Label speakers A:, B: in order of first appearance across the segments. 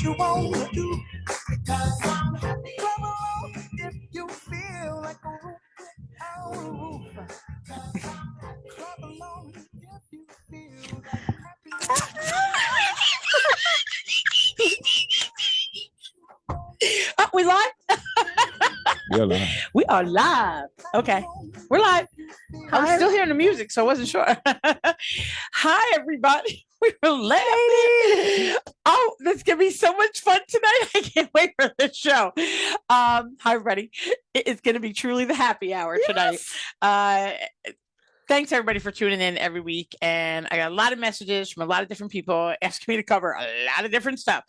A: you want to do. Because I'm happy. Clap along if you feel like a roof without a roof. Clap along if you feel like
B: Oh, we live?
C: We're live.
B: We are live. Okay, we're live. I was still hearing the music, so I wasn't sure. Hi, everybody. We were late. Oh, this is going to be so much fun tonight. I can't wait for this show. Hi, everybody. It's going to be truly the happy hour tonight. Thanks, everybody, for tuning in every week. And I got a lot of messages from a lot of different people asking me to cover a lot of different stuff.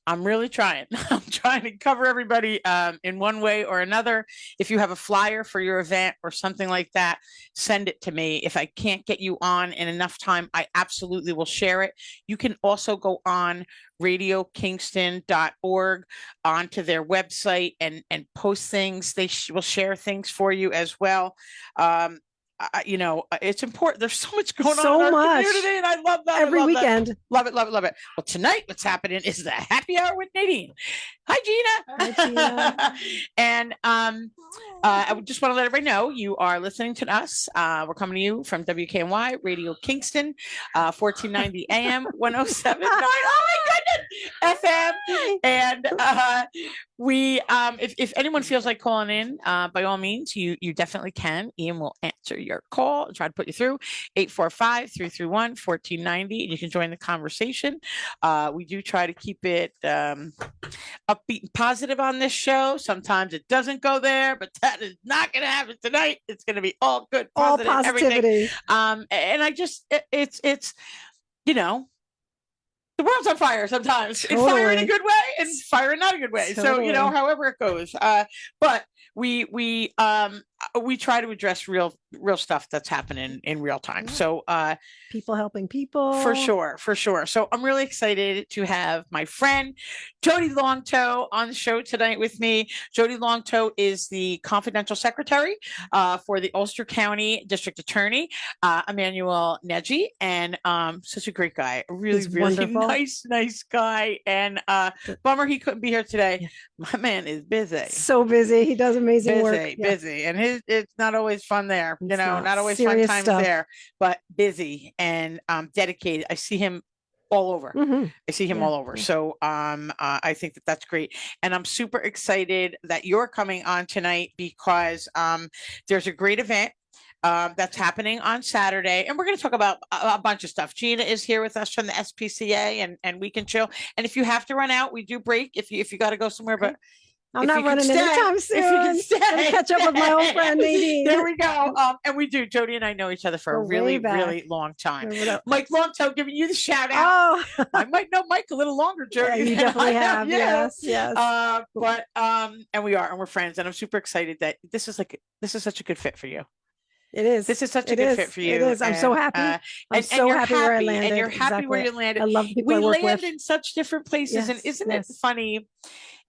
B: I'm really trying. I'm trying to cover everybody in one way or another. If you have a flyer for your event or something like that, send it to me. If I can't get you on in enough time, I absolutely will share it. You can also go on radiokingston.org onto their website and post things. They will share things for you as well. It's important. There's so much going on in our community, and I love that.
D: Every weekend.
B: Love it. Well, tonight, what's happening is the happy hour with Nadine. Hi, Gina.
D: Hi, Gina.
B: And I just want to let everybody know you are listening to us. We're coming to you from WKNY Radio Kingston, 1490 AM, 107.9. Oh my goodness, FM. And we, if anyone feels like calling in, by all means, you definitely can. Ian will answer your call and try to put you through 845-331-1490. And you can join the conversation. We do try to keep it upbeat and positive on this show. Sometimes it doesn't go there, but that is not going to happen tonight. It's going to be all good, positive,
D: all positivity.
B: Everything. And I just, it's the world's on fire sometimes. Totally. It's fire in a good way and fire in not a good way.
D: Totally.
B: So, however it goes. But we try to address real stuff that's happening in real time. So
D: people helping people.
B: For sure. So I'm really excited to have my friend Jody Longtoe on the show tonight with me. Jody Longtoe is the confidential secretary for the Ulster County District Attorney, Emmanuel Neji, and such a great guy. Really nice guy. And bummer he couldn't be here today. My man is busy.
D: So busy. He does amazing work.
B: Busy. And it's not always fun there.
D: It's
B: not always fun times stuff there, but busy and dedicated. I see him all over.
D: Mm-hmm.
B: I see him all over. Yeah. So I think that's great. And I'm super excited that you're coming on tonight because there's a great event that's happening on Saturday, and we're going to talk about a bunch of stuff. Gina is here with us from the SPCA, and we can chill. And if you have to run out, we do break if you got to go somewhere, but
D: I'm not running anytime soon. If you can stay, catch up with my old friend Nadine.
B: There we go. And we do. Jody and I know each other for a really long time. Mike Longtoe giving you the shout out. Oh. I might know Mike a little longer, Jody.
D: Yeah, you definitely have. Yes.
B: But and we're friends, and I'm super excited that this is such a good fit for you.
D: It is.
B: This is such a good fit for you.
D: It is. I'm so happy. I'm so happy where I landed.
B: And you're happy where you landed.
D: I love the people I work with.
B: We land in such different places, and isn't it funny?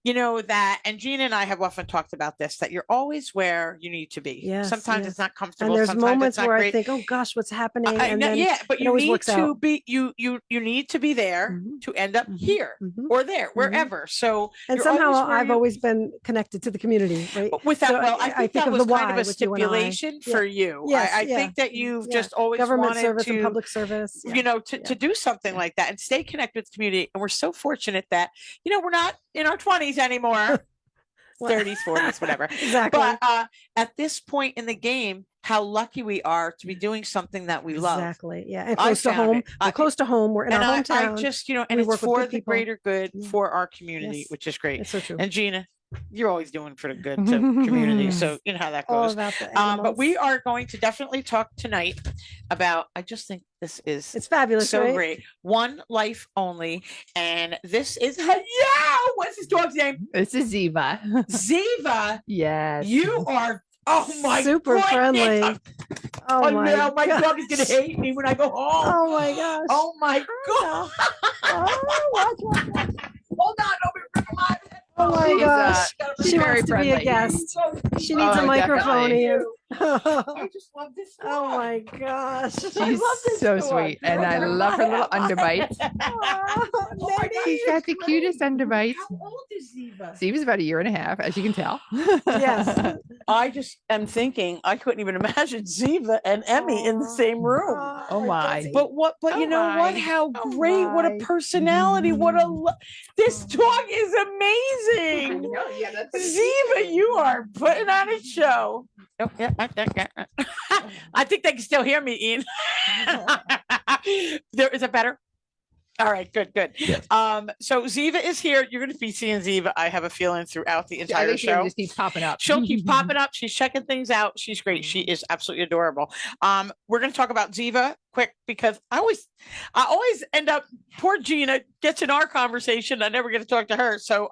B: That, and Gina and I have often talked about this, that you're always where you need to be.
D: Yes,
B: sometimes it's not comfortable.
D: And there's
B: sometimes
D: moments
B: it's not
D: where
B: great.
D: I think, oh gosh, what's happening?
B: But you need to be, you need to be there to end up here or there, wherever. So,
D: and somehow I've always been connected to the community, right?
B: With that, I think that was kind of a stipulation for you. I think that you've just always
D: government
B: wanted
D: service
B: to,
D: and public service,
B: to do something like that and stay connected with the community. And we're so fortunate that, we're not in our 20s anymore. 30s, 40s, whatever.
D: Exactly.
B: But at this point in the game, how lucky we are to be doing something that we love.
D: Exactly. Yeah. And close to home. Close to home. We're in our hometown.
B: I just, and it's for the greater good for our community, which is great.
D: It's so true.
B: And Gina, you're always doing for the good to community. So you know how that goes. But we are going to definitely talk tonight about, I just think it's fabulous. So great. One life only. And this is, what's his dog's name?
E: This is Ziva.
B: Ziva.
E: Yes.
B: You are, oh my God.
D: Super friendly.
B: Oh no, my dog is going to hate me when I go home.
D: Oh my gosh.
B: Oh my God.
D: Watch.
B: Hold on, don't be ripping my head.
D: Oh my gosh. She wants to be a guest. She needs a microphone.
B: I just love this dog.
D: Oh my gosh.
B: I
E: She's
B: love this
E: so
B: dog.
E: sweet, and I love her little underbites.
D: Oh,
B: Oh my God,
E: She's got the
B: great.
E: cutest underbites.
B: How old is Ziva?
E: Steve's about 1.5 years, as you can tell.
D: Yes.
B: I just am thinking I couldn't even imagine Ziva and Emmy in the same room.
E: Oh my.
B: But
E: Oh
B: you know what?
E: my.
B: How
E: Oh
B: great! What a
E: my.
B: personality! What a this dog is amazing. Ziva, you are putting on a show. Oh, yeah, I think they can still hear me, Ian. Is it better? All right, good.
C: Yes.
B: So Ziva is here. You're going to be seeing Ziva, I have a feeling, throughout the
E: I
B: entire
E: think she
B: show.
E: just keeps popping up.
B: She'll keep popping up. She's checking things out. She's great. She is absolutely adorable. We're going to talk about Ziva quick because I always end up, poor Gina gets in our conversation. I never get to talk to her. So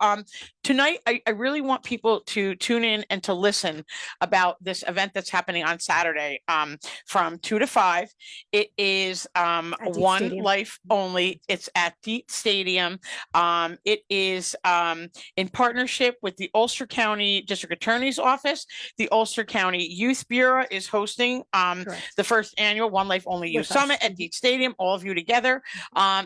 B: tonight, I really want people to tune in and to listen about this event that's happening on Saturday from 2 to 5. It is one
D: Stadium.
B: life only. It's at Deet Stadium. It is in partnership with the Ulster County District Attorney's Office. The Ulster County Youth Bureau is hosting the first annual One Life Only Youth Summit at Deet Stadium, all of you together.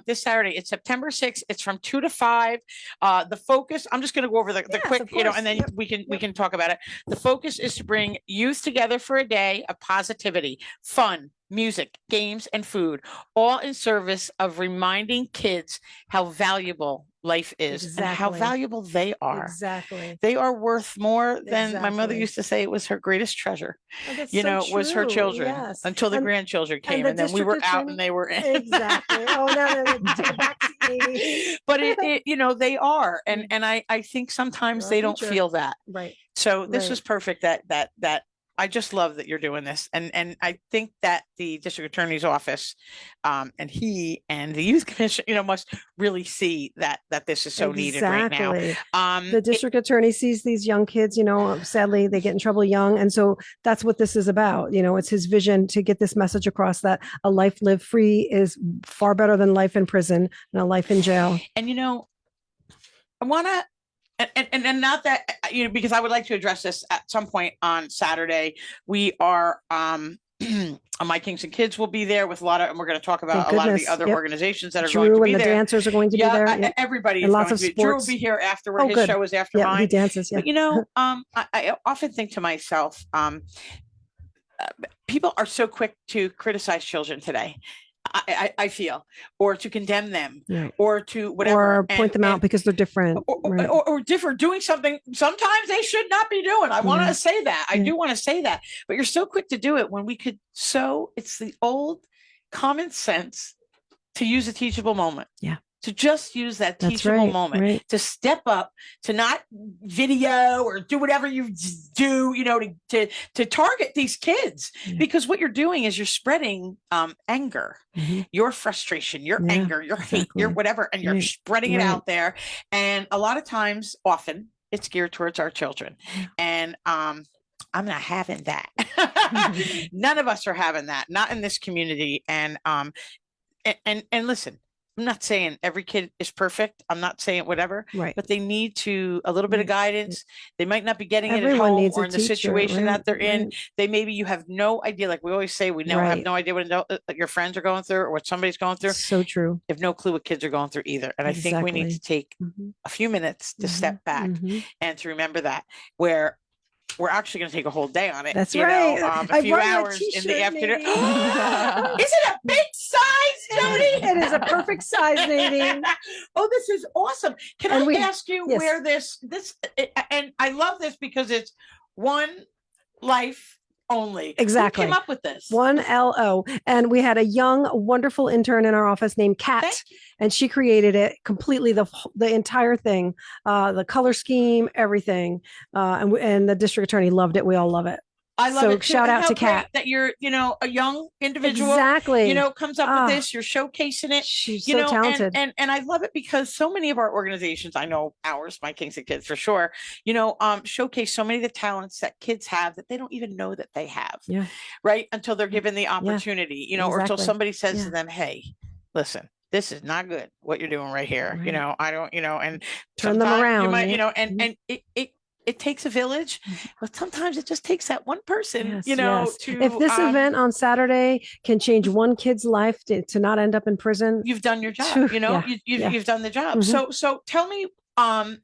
B: This Saturday, it's September 6th. It's from 2 to 5. The focus, I'm just going to go over the quick, and then we can talk about it. The focus is to bring youth together for a day of positivity, fun, music, games, and food, all in service of reminding kids how valuable life is and how valuable they are.
D: Exactly.
B: They are worth more than my mother
D: Exactly.
B: used to say it was her greatest treasure.
D: Oh, that's
B: You
D: so
B: know, it was her
D: true.
B: children
D: Yes.
B: until the
D: And-
B: grandchildren came,
D: the
B: and then we were
D: district
B: out
D: attorney-
B: and they were in.
D: Exactly. Oh, no, take it back to the
B: But you know, they are, and I think sometimes
D: Our
B: they don't
D: future.
B: feel that.
D: Right.
B: So this
D: Right.
B: was perfect. That I just love that you're doing this, and I think that the district attorney's office, and he and the youth commission, you know, must really see that this is so needed right now.
D: The district attorney sees these young kids, you know, sadly they get in trouble young. And so that's what this is about. You know, it's his vision to get this message across that a life lived free is far better than life in prison and a life in jail.
B: And, you know, I want to, and not that, you know, because I would like to address this at some point on Saturday. We are, My Kings and Kids will be there with a lot of, and we're going to talk about
D: Thank
B: a lot of the
D: goodness.
B: other
D: Yep.
B: organizations that are
D: Drew
B: going to
D: and
B: be
D: the
B: there.
D: dancers are going to be there. Yep.
B: Everybody
D: And
B: is
D: lots
B: going
D: of
B: to be. Drew will
D: sports.
B: be here afterward.
D: Oh,
B: His
D: good.
B: show is after
D: Yeah,
B: mine.
D: he dances. Yeah.
B: But, you know, I often think to myself, people are so quick to criticize children today. I feel, or to condemn them,
D: Right.
B: or to whatever,
D: Or point them out because they're different. Right.
B: or different, doing something sometimes they should not be doing. I want to say that. I do want to say that. But you're so quick to do it when we could. So it's the old common sense to use a teachable moment.
D: Yeah.
B: To just use that
D: That's
B: teachable
D: right,
B: moment,
D: right.
B: to step up, to not video or do whatever you do, you know, to target these kids.
D: Yeah.
B: Because what you're doing is you're spreading anger,
D: Mhm.
B: your frustration, your
D: Yeah,
B: anger, your hate, your
D: exactly.
B: whatever, and you're
D: Right,
B: spreading it
D: right.
B: out there. And a lot of times, often, it's geared towards our children. And I'm not having that. None of us are having that, not in this community. And listen, I'm not saying every kid is perfect. I'm not saying whatever,
D: Right.
B: but they need a little bit of guidance. They might not be getting it at
D: Everyone
B: home
D: needs
B: or
D: a
B: in the
D: teacher,
B: situation
D: right,
B: that they're in.
D: right.
B: They maybe you have no idea. Like we always say, we have
D: Right.
B: no idea what your friends are going through or what somebody's going through.
D: So true.
B: They have no clue what kids are going through either. And I think we need to take
D: Mhm.
B: a few minutes to
D: Mhm.
B: step back
D: Mhm.
B: and to remember that where we're actually going to take a whole day on it.
D: That's
B: you
D: right.
B: know,
D: I
B: a few
D: brought you a
B: hours in the
D: t-shirt,
B: afternoon.
D: Nadine.
B: Is it a big size, Jody?
D: It is a perfect size, Nadine.
B: Oh, this is awesome. Can
D: And
B: I ask you
D: yes.
B: where this, and I love this because it's one life only.
D: Exactly.
B: Who came up with this?
D: 1LO. And we had a young, wonderful intern in our office named Kat,
B: Thank
D: and she created it completely, the entire thing, the color scheme, everything. And the district attorney loved it. We all love it.
B: I love
D: So
B: it. Too.
D: shout
B: And
D: out
B: how
D: to
B: great
D: Kat.
B: that you're, you know, a young individual,
D: Exactly.
B: you know, comes up
D: Ah.
B: with this. You're showcasing it.
D: She's
B: You
D: so
B: know,
D: talented.
B: and I love it because so many of our organizations, I know ours, My Kings and Kids for sure, you know, showcase so many of the talents that kids have that they don't even know that they have.
D: Yeah.
B: Right. Until they're given the opportunity, you know, or until
D: Exactly.
B: somebody says
D: Yeah.
B: to them, hey, listen, this is not good what you're doing right here. You
D: Right.
B: know, I don't, you know, and
D: Turn them
B: sometimes
D: around,
B: you might,
D: yeah.
B: you know,
D: Mhm.
B: and it takes a village, but sometimes it just takes that one person,
D: Yes,
B: you know,
D: yes.
B: to
D: If this event on Saturday can change one kid's life to not end up in prison,
B: you've done your job,
D: phew,
B: you know,
D: yeah,
B: you've
D: yeah.
B: you've done the job.
D: Mhm.
B: So tell me,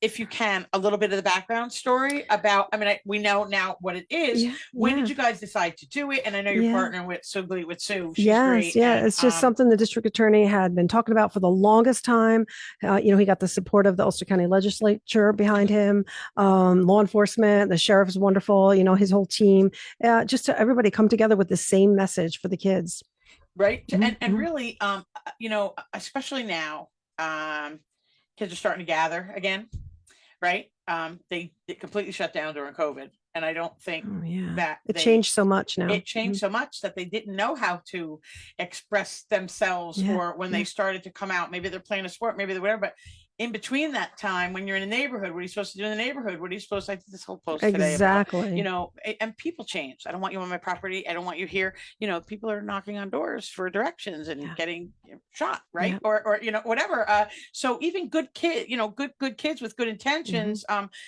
B: if you can, a little bit of the background story about, I mean, we know now what it is.
D: Yeah,
B: When
D: yeah.
B: did you guys decide to do it? And I know you're
D: Yeah.
B: partnering with Sue. She's
D: Yes,
B: great.
D: yeah.
B: And,
D: It's just something the district attorney had been talking about for the longest time. You know, he got the support of the Ulster County Legislature behind him, law enforcement, the sheriff is wonderful, you know, his whole team, just to everybody come together with the same message for the kids.
B: right.
D: Mhm,
B: And
D: mhm.
B: really, you know, especially now, kids are starting to gather again, right? They completely shut down during COVID. And I don't think
D: Oh, yeah.
B: that
D: It changed so much now.
B: it changed so much that they didn't know how to express themselves,
D: Yeah,
B: or when they started to come out, maybe they're playing a sport, maybe they're whatever, but in between that time, when you're in a neighborhood, what are you supposed to do in the neighborhood? What are you supposed to, I did this whole post today about,
D: exactly.
B: you know, and people change. I don't want you on my property. I don't want you here. You know, people are knocking on doors for directions and
D: Yeah.
B: getting shot, right?
D: Yeah.
B: Or, you know, whatever. So even good kid, you know, good kids with good intentions,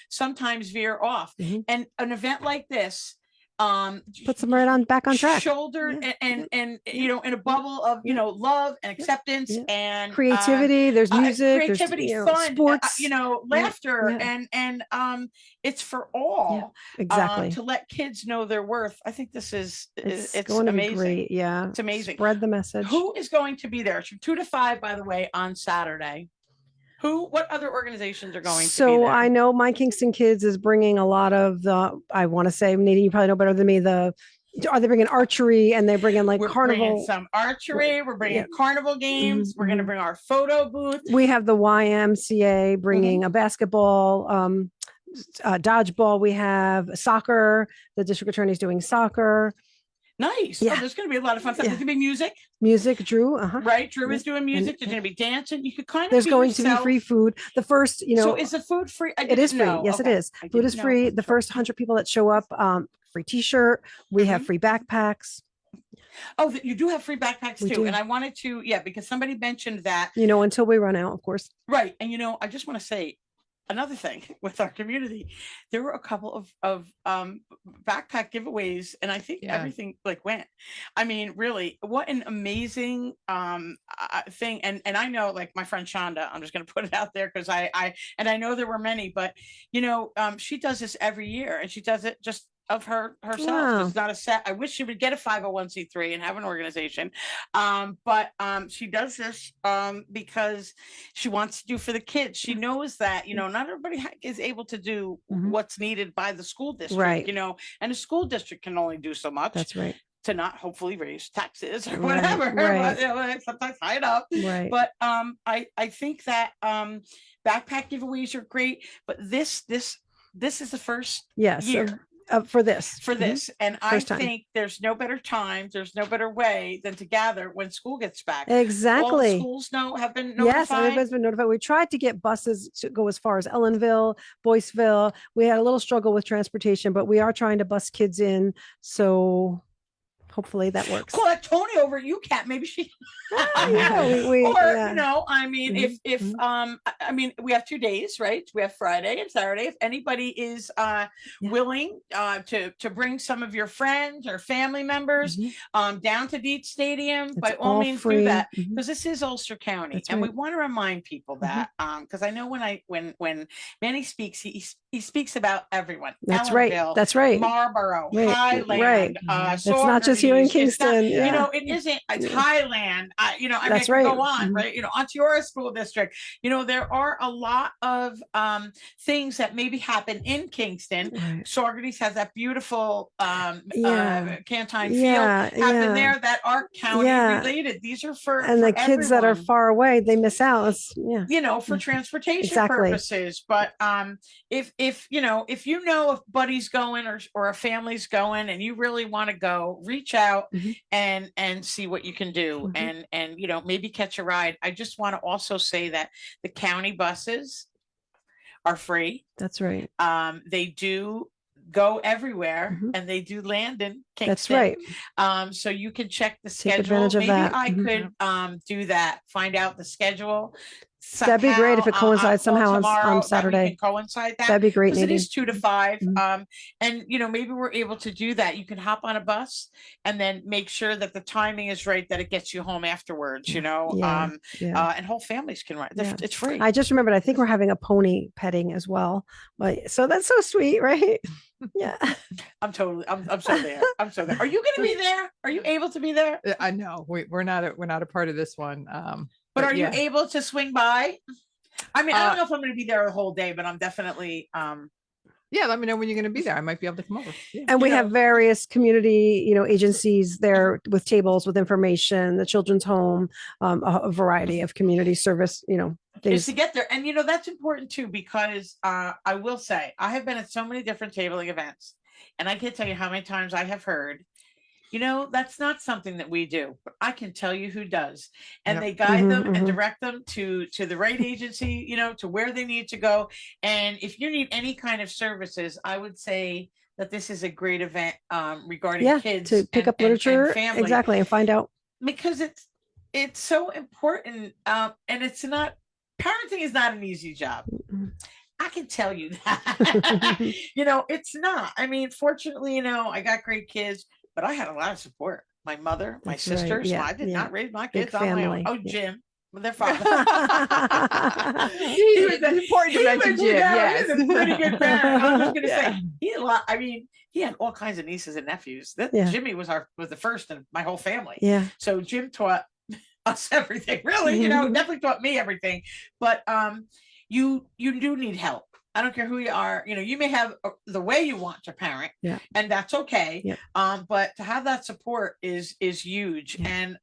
B: sometimes veer off.
D: Mhm.
B: And an event like this,
D: Puts them right on back on track.
B: shouldered
D: Yeah,
B: and
D: yeah.
B: you know, in a bubble of, you
D: Yeah.
B: know, love and acceptance
D: Yeah.
B: and
D: Creativity, there's music, there's,
B: creativity,
D: you know,
B: fun,
D: sports.
B: you know,
D: Yeah,
B: laughter,
D: yeah.
B: and it's for
D: Yeah,
B: all,
D: exactly.
B: to let kids know their worth. I think this
D: It's
B: it's
D: going to be
B: amazing.
D: great. Yeah.
B: It's amazing.
D: Spread the message.
B: Who is going to be there? It's from 2 to 5, by the way, on Saturday. What other organizations are going to be
D: So
B: there?
D: I know My Kingston Kids is bringing a lot of the, I want to say, Nadine, you probably know better than me, are they bringing archery and they bring in like
B: We're bringing
D: carnival?
B: some archery. We're bringing
D: Yeah.
B: carnival games. We're going to
D: Mhm.
B: bring our photo booth.
D: We have the YMCA bringing a basketball, dodgeball. We have soccer. The district attorney's doing soccer.
B: Nice.
D: Yeah.
B: Oh, there's going to be a lot of fun stuff.
D: Yeah.
B: There's going to be music,
D: Music, Drew.
B: right? Drew
D: Yeah.
B: is doing music. There's going to be dancing. You could kind of
D: There's
B: be
D: going to be
B: yourself.
D: free food. The first, you know,
B: So is the food free? I
D: it is
B: didn't
D: free.
B: know.
D: Yes, it
B: Okay.
D: is.
B: I
D: Food
B: didn't
D: is
B: know.
D: free. The
B: Sure.
D: first 100 people that show up, free T-shirt. We have free backpacks.
B: Oh, you do have free backpacks
D: We
B: too.
D: do.
B: And I wanted to, yeah, because somebody mentioned that.
D: You know, until we run out, of course.
B: Right. And, you know, I just want to say another thing with our community. There were a couple of backpack giveaways, and I think
E: Yeah.
B: everything like went. I mean, really, what an amazing thing. And I know, like, my friend Shonda, I'm just going to put it out there because I know there were many, but you know, she does this every year, and she does it just of herself.
D: Wow.
B: It's not a set. I wish she would get a 501c3 and have an organization. But she does this because she wants to do for the kids. She knows that, you know, not everybody is able to do what's needed by the school district,
D: Right.
B: you know, and the school district can only do so much.
D: That's right.
B: To not hopefully raise taxes or
D: Right,
B: whatever,
D: right.
B: but, you know, sometimes high enough.
D: Right.
B: But I think that backpack giveaways are great, but this is the first
D: Yes.
B: year
D: For this.
B: for this. And I
D: First time.
B: think there's no better time, there's no better way than to gather when school gets back. All the
D: Exactly.
B: schools have been
D: Yes,
B: notified.
D: everybody's been notified. We tried to get buses to go as far as Ellenville, Boyceville. We had a little struggle with transportation, but we are trying to bus kids in. So hopefully that works.
B: Call that Tony over at UCAT. Maybe she.
D: Yeah, we
B: Or
D: yeah.
B: you know, I mean, if I mean, we have 2 days, right? We have Friday and Saturday. If anybody is willing to bring some of your friends or family members down to Deet Stadium,
D: It's
B: by all means
D: free.
B: do that, because this is Ulster County.
D: That's
B: and we
D: right.
B: want to remind people that because I know when Manny speaks, he speaks about everyone.
D: That's right.
B: Ellenville,
D: That's right.
B: Marlboro,
D: Right,
B: Highland,
D: right. It's not just here in
B: Saugerties. It's not-
D: Kingston.
B: you
D: Yeah.
B: know, it isn't. It's Highland. You know, I mean,
D: That's
B: I can
D: right.
B: go on, right? You know, Onteora School District. You know, there are a lot of things that maybe happen in Kingston.
D: Right.
B: Saugerties has that beautiful
D: Yeah.
B: Cantine
D: Yeah,
B: Field happen
D: yeah.
B: there that are county
D: Yeah.
B: related. These are for
D: And the kids that are
B: everyone,
D: far away, they miss out. Yeah.
B: you know, for transportation
D: Exactly.
B: purposes. But if you know if buddy's going or a family's going and you really want to go, reach out and see what you can do and you know, maybe catch a ride. I just want to also say that the county buses are free.
D: That's right.
B: They do go everywhere and they do land in Kingston.
D: That's right.
B: So you can check the
D: Take
B: schedule.
D: advantage of
B: Maybe
D: that.
B: I could do that, find out the schedule,
D: That'd be great if it
B: somehow,
D: coincides
B: I'll call
D: somehow
B: tomorrow
D: on
B: that we
D: Saturday.
B: can coincide that.
D: That'd be great,
B: Because it
D: Nadine.
B: is 2 to 5.
D: Mhm.
B: And maybe we're able to do that. You can hop on a bus and then make sure that the timing is right, that it gets you home afterwards,
D: Yeah, yeah.
B: and whole families can ride.
D: Yeah.
B: It's free.
D: I just remembered, I think we're having a pony petting as well. But so that's so sweet, right? Yeah.
B: I'm so there. I'm so there. Are you going to be there? Are you able to be there?
E: I know we're not a part of this one.
B: But are
E: yeah.
B: you able to swing by? I mean, I don't know if I'm going to be there the whole day, but I'm definitely.
E: Yeah, let me know when you're going to be there. I might be able to come over. Yeah.
D: And we have various community, agencies there with tables with information, the children's home, a variety of community service,
B: Is
D: things.
B: to get there, and that's important too, because I will say I have been at so many different tabling events, and I can't tell you how many times I have heard, that's not something that we do, but I can tell you who does. And
E: Yep.
B: they guide them and
D: Mhm.
B: direct them to the right agency, to where they need to go. And if you need any kind of services, I would say that this is a great event regarding kids
D: to pick up literature,
B: and family.
D: exactly, and find out.
B: Because it's so important. And it's not, parenting is not an easy job.
D: Mm-mm.
B: I can tell you that. It's not. I mean, fortunately, I got great kids, but I had a lot of support. My mother, my
D: That's right.
B: sisters.
D: Yeah,
B: I did
D: yeah.
B: not raise my
D: Big
B: kids on my own.
D: family.
B: Oh,
D: Yeah.
B: Jim, their father.
E: That's important to mention, Jim. Yes.
B: He was a pretty good parent. I'm just gonna
E: Yeah.
B: say he had a lot. I mean, he had all kinds of nieces and nephews.
D: Yeah.
B: Jimmy was the first in my whole family.
D: Yeah.
B: So Jim taught us everything. Really, definitely taught me everything. But you do need help. I don't care who you are. You may have the way you want to parent, and that's okay.
D: Yeah.
B: But to have that support is huge.
D: Yeah.
B: And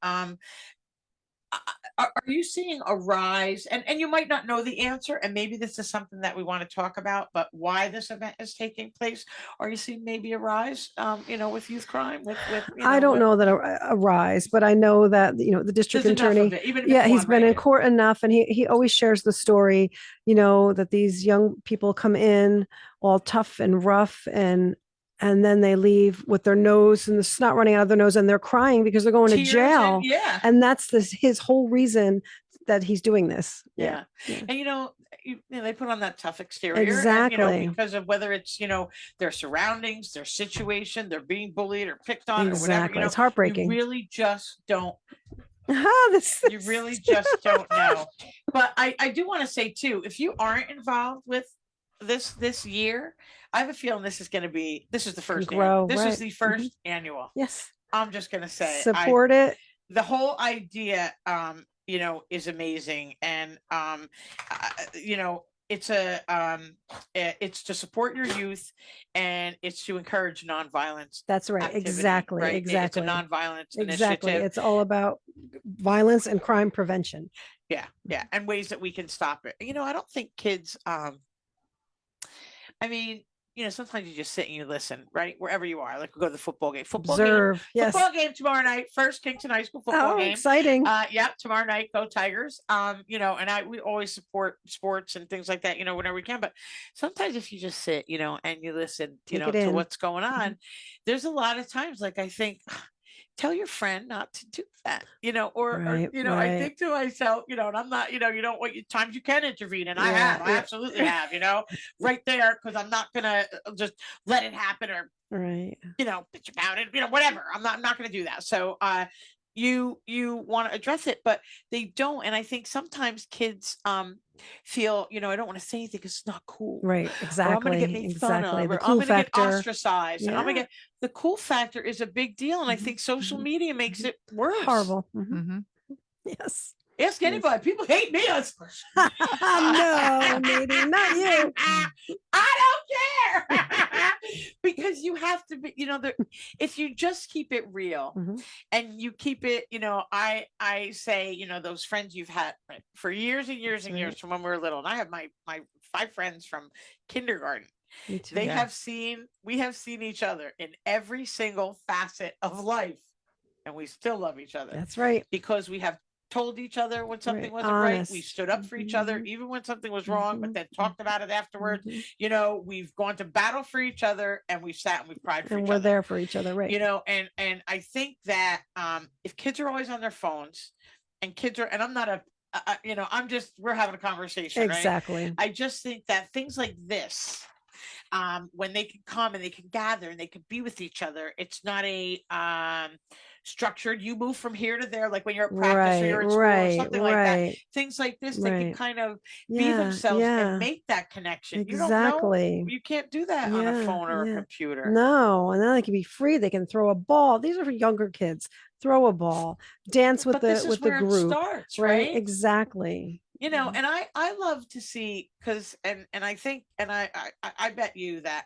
B: are you seeing a rise? And you might not know the answer, and maybe this is something that we want to talk about. But why this event is taking place? Are you seeing maybe a rise? With youth crime. With
D: I don't know that a rise, but I know that the district
B: there's enough
D: attorney.
B: of it, even if
D: Yeah,
B: it's
D: he's
B: one
D: been
B: right
D: in
B: now.
D: court enough, and he always shares the story. That these young people come in all tough and rough, and then they leave with their nose and the snot running out of their nose, and they're crying because they're going to
B: Tears
D: jail.
B: and
D: And that's his whole reason that he's doing this.
B: Yeah.
D: Yeah.
B: And they put on that tough exterior.
D: Exactly.
B: And, because of whether it's, their surroundings, their situation, they're being bullied or picked on or whatever.
D: Exactly. It's heartbreaking.
B: You really just don't.
D: You
B: really just don't know. But I do want to say too, if you aren't involved with this year, I have a feeling this is the first
D: Grow,
B: this
D: right.
B: is the 1st annual.
D: Yes.
B: I'm just gonna say
D: Support it.
B: The whole idea is amazing. And it's to support your youth, and it's to encourage nonviolence.
D: That's right.
B: activity,
D: Exactly.
B: right?
D: Exactly.
B: It's a nonviolence
D: Exactly.
B: initiative.
D: It's all about violence and crime prevention.
B: Yeah. And ways that we can stop it. I don't think kids, sometimes you just sit and you listen, right? Wherever you are, like we go to the football game.
D: Observe. Yes.
B: Football game tomorrow night. First Kingston High School football game.
D: Exciting.
B: Yep, tomorrow night, go Tigers. And we always support sports and things like that, whenever we can. But sometimes if you just sit, and you listen, to what's going on, there's a lot of times, like I think, tell your friend not to do that, or I think to myself, and I'm not, you don't want times you can intervene, and I absolutely have, right there, because I'm not gonna just let it happen or bitch about it, whatever. I'm not gonna do that. So you want to address it, but they don't. And I think sometimes kids feel, I don't want to say anything because it's not cool.
D: Right. Exactly.
B: Or I'm going to get made fun of,
D: The
B: or
D: cool
B: I'm going to get
D: factor.
B: ostracized. And I'm going to get the cool factor is a big deal. And I think social media makes it worse.
D: Horrible.
E: Mhm.
D: Yes.
B: Ask anybody. People hate me.
D: No, Nadine, not you.
B: I don't care. Because you have to be, if you just keep it real and you keep it, I say, those friends you've had for years and years and years from when we were little. And I have my 5 friends from kindergarten.
D: Me too.
B: We have seen each other in every single facet of life, and we still love each other.
D: That's right.
B: Because we have told each other when something wasn't
D: Honest.
B: right. We stood up for each other, even when something was wrong, but then talked about it afterwards. We've gone to battle for each other, and we've sat and we've cried for
D: And
B: each
D: we're
B: other.
D: there for each other, right?
B: And I think that if kids are always on their phones, and kids are, and I'm not we're having a conversation, right?
D: Exactly.
B: I just think that things like this, when they can come and they can gather and they can be with each other, it's not a structured, you move from here to there, like when you're at practice or you're at school or something like that. Things like this, they can kind of be themselves and make that connection. You don't know,
D: Exactly.
B: you can't do that on a phone or a computer.
D: No, and then they can be free. They can throw a ball. These are for younger kids. Throw a ball, dance with the group.
B: Starts,
D: right? Exactly.
B: And I love to see, because and I think, and I bet you that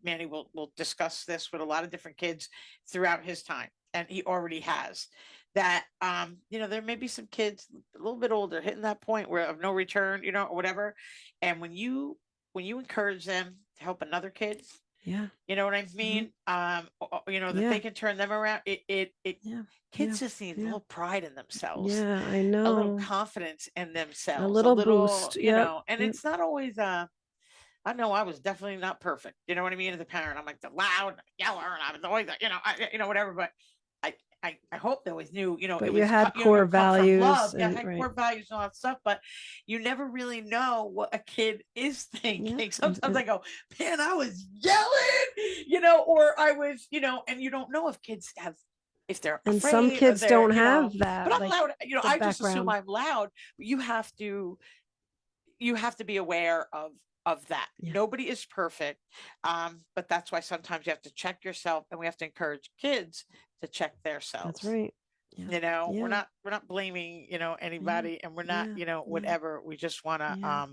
B: Manny will discuss this with a lot of different kids throughout his time, and he already has that. There may be some kids a little bit older hitting that point where of no return, or whatever. And when you encourage them to help another kid, you know what I mean? That they can turn them around. Kids just need a little pride in themselves.
D: Yeah, I
B: A little
D: know.
B: confidence in themselves.
D: A little boost.
B: And it's not always I know I was definitely not perfect. You know what I mean? As a parent, I'm like the loud yeller, and I was always, whatever. But I hope they always knew,
D: But
B: it
D: you
B: was
D: had core values.
B: Love. I had core values and all that stuff, but you never really know what a kid is thinking. Sometimes I go, man, I was yelling, or I was, and you don't know if kids have, if they're
D: and
B: afraid,
D: some kids don't have that.
B: But I'm loud. I just assume
D: background.
B: I'm loud. But you have to be aware of that. Nobody is perfect. But that's why sometimes you have to check yourself, and we have to encourage kids to check themselves.
D: That's right.
B: We're not blaming, anybody, and we're not, whatever. We just want to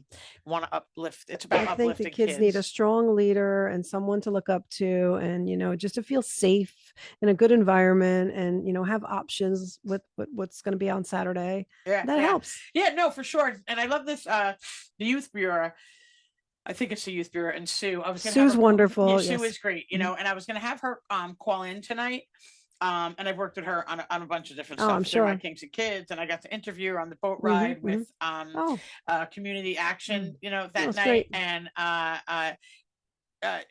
B: uplift. It's about uplifting.
D: I think the kids need a strong leader and someone to look up to, and just to feel safe in a good environment, and have options with what's going to be on Saturday. That helps.
B: Yeah, no, for sure. And I love this the youth bureau. I think it's the youth bureau, and Sue.
D: Sue's wonderful.
B: Yeah, Sue is great, and I was going to have her call in tonight. And I've worked with her on a bunch of different stuff.
D: I'm sure.
B: My Kings and Kids, and I got to interview her on the boat ride with Community Action, that night.
D: Great.
B: And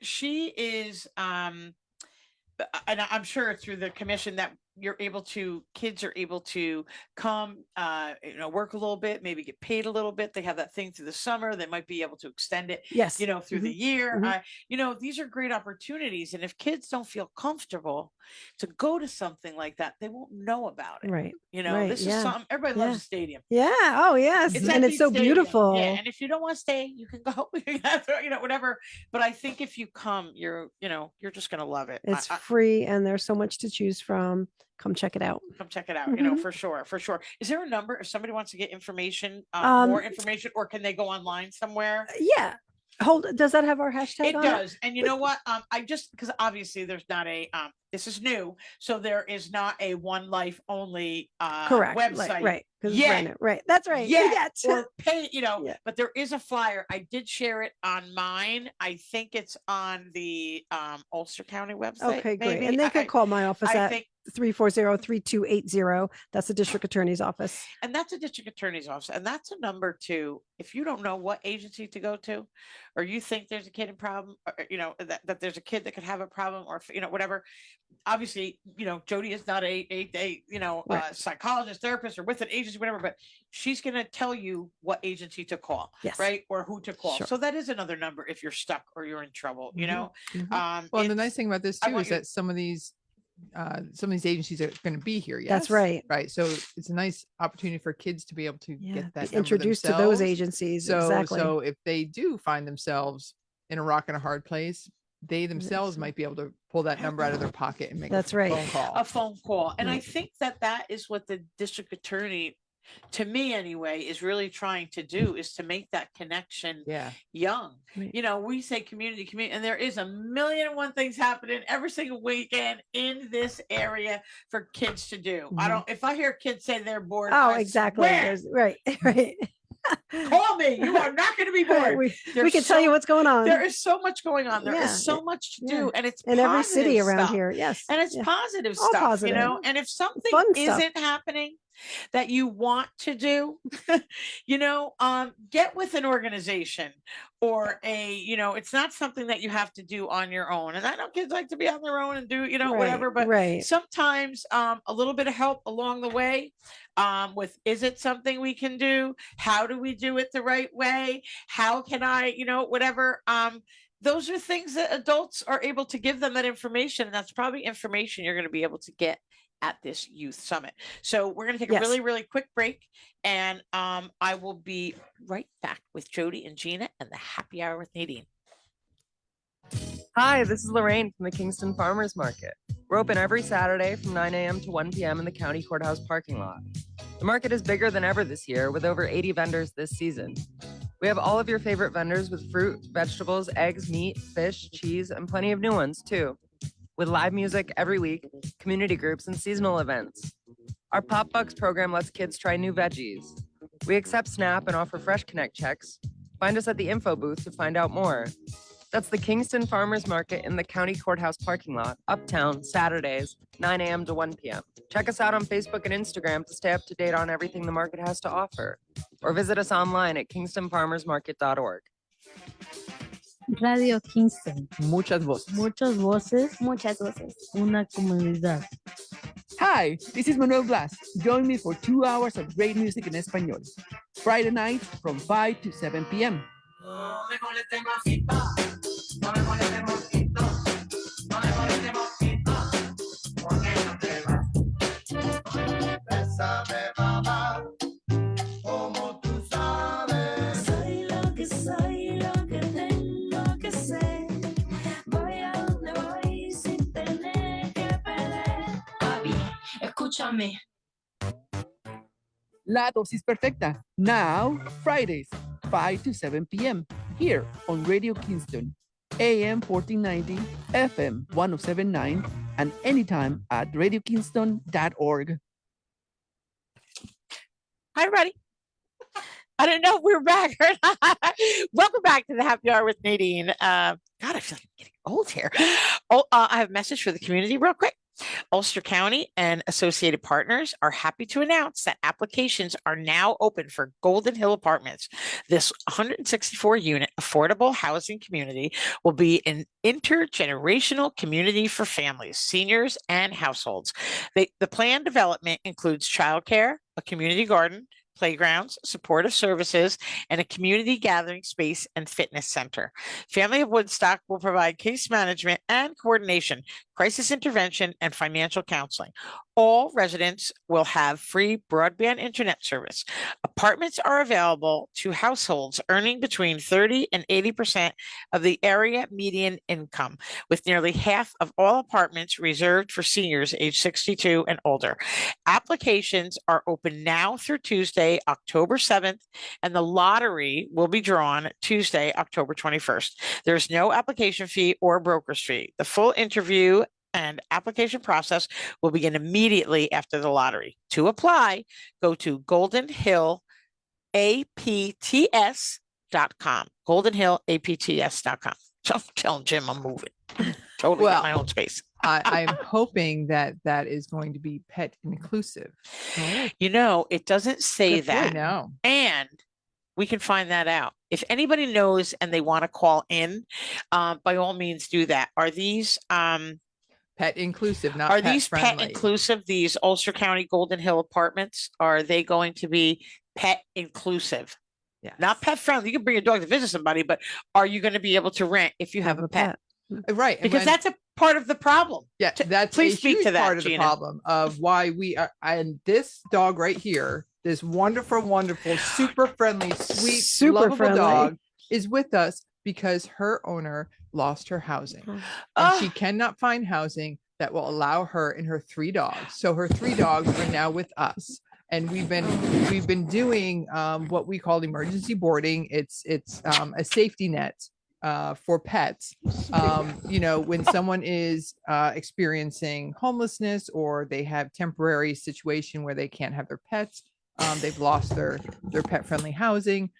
B: she is and I'm sure through the commission that kids are able to come, work a little bit, maybe get paid a little bit. They have that thing through the summer. They might be able to extend it, through the year. These are great opportunities. And if kids don't feel comfortable to go to something like that, they won't know about it.
D: Right.
B: This is something everybody loves a stadium.
D: Yeah. Oh, yes. And it's so beautiful.
B: Yeah. And if you don't want to stay, you can go, whatever. But I think if you come, you're just going to love it.
D: It's free, and there's so much to choose from. Come check it out. For sure. Is there a number if somebody wants to get information, more information, or can they go online somewhere? Yeah. Does that have our hashtag?
B: It does. And you know what? Because obviously there's not a, this is new. So there is not a One Life Only
D: correct
B: website.
D: Right. Right. That's right.
B: Yeah. Or pay, but there is a flyer. I did share it on mine. I think it's on the Ulster County website.
D: Okay, great. And they could call my office at 340-3280. That's the district attorney's office.
B: And that's a district attorney's office. And that's a number too. If you don't know what agency to go to, or you think there's a kid in problem, or, that there's a kid that could have a problem, or, whatever. Obviously, Jody is not a psychologist, therapist, or with an agency, whatever, but she's going to tell you what agency to call, right? Or who to call. Sure. So that is another number if you're stuck or you're in trouble,
E: Well, and the nice thing about this too is that some of these agencies are going to be here. Yes.
D: That's right.
E: Right. So it's a nice opportunity for kids to be able to get that
D: introduced to those agencies.
E: So if they do find themselves in a rock and a hard place, they themselves might be able to pull that number out of their pocket and make a phone call.
B: And I think that is what the district attorney, to me anyway, is really trying to do, is to make that connection young. Right. We say community, and there is a million and one things happening every single weekend in this area for kids to do. If I hear kids say they're bored.
D: Exactly. Right.
B: Call me. You are not going to be bored.
D: We can tell you what's going on.
B: There is so much going on. There is so much to do, and it's
D: in every city around here. Yes,
B: and it's positive stuff. And if something isn't happening, that you want to do, get with an organization or it's not something that you have to do on your own. And I know kids like to be on their own and do, whatever, but
D: right.
B: sometimes a little bit of help along the way with, is it something we can do? How do we do it the right way? How can I, whatever. Those are things that adults are able to give them that information. And that's probably information you're going to be able to get at this youth summit. So we're going to take a really, really quick break, and I will be right back with Jody and Gina and the happy hour with Nadine.
F: Hi, this is Lorraine from the Kingston Farmers Market. We're open every Saturday from 9 a.m. to 1 p.m. in the county courthouse parking lot. The market is bigger than ever this year, with over 80 vendors this season. We have all of your favorite vendors with fruit, vegetables, eggs, meat, fish, cheese, and plenty of new ones too, with live music every week, community groups, and seasonal events. Our Pop Bucks program lets kids try new veggies. We accept SNAP and offer Fresh Connect checks. Find us at the info booth to find out more. That's the Kingston Farmers Market in the county courthouse parking lot, uptown, Saturdays, 9 a.m. to 1 p.m. Check us out on Facebook and Instagram to stay up to date on everything the market has to offer. Or visit us online at kingstonfarmersmarket.org.
G: Radio Kingston.
E: Muchas voces.
G: Muchas voces.
H: Muchas voces.
G: Una comunidad.
I: Hi, this is Manuel Blas. Join me for 2 hours of great music in Espanol. Friday night from 5 to 7 p.m.
G: Escúchame.
I: La dosis perfecta. Now, Fridays, 5 to 7 p.m. here on Radio Kingston, AM 1490, FM 1079, and anytime at radiokingston.org.
B: Hi, everybody. I didn't know if we were back or not. Welcome back to the Happy Hour with Nadine. God, I feel like I'm getting old here. I have a message for the community real quick. Ulster County and associated partners are happy to announce that applications are now open for Golden Hill Apartments. This 164-unit affordable housing community will be an intergenerational community for families, seniors, and households. The planned development includes childcare, a community garden, playgrounds, supportive services, and a community gathering space and fitness center. Family of Woodstock will provide case management and coordination, crisis intervention, and financial counseling. All residents will have free broadband internet service. Apartments are available to households earning between 30 and 80% of the area median income, with nearly half of all apartments reserved for seniors age 62 and older. Applications are open now through Tuesday, October 7th, and the lottery will be drawn Tuesday, October 21st. There's no application fee or broker's fee. The full interview and application process will begin immediately after the lottery. To apply, go to goldenhillapts.com. goldenhillapts.com. So I'm telling Jim I'm moving. Totally get my own space.
E: I'm hoping that is going to be pet inclusive.
B: It doesn't say that.
E: No.
B: And we can find that out. If anybody knows and they want to call in, by all means do that. Are these
E: pet inclusive, not
B: are
E: pet
B: these
E: friendly.
B: pet inclusive, these Ulster County Golden Hill Apartments? Are they going to be pet inclusive?
E: Yeah.
B: Not pet friendly. You can bring your dog to visit somebody, but are you going to be able to rent if you have a pet?
E: Right.
B: Because that's a part of the problem.
E: Yeah, that's
B: please
E: a
B: speak
E: huge
B: to that,
E: part of
B: Gina.
E: the problem of why we are. And this dog right here, this wonderful, super friendly, sweet, lovable dog is with us because her owner lost her housing. And she cannot find housing that will allow her and her 3 dogs. So her 3 dogs are now with us. And we've been doing what we call emergency boarding. It's a safety net for pets. When someone is experiencing homelessness or they have temporary situation where they can't have their pets, they've lost their pet friendly housing,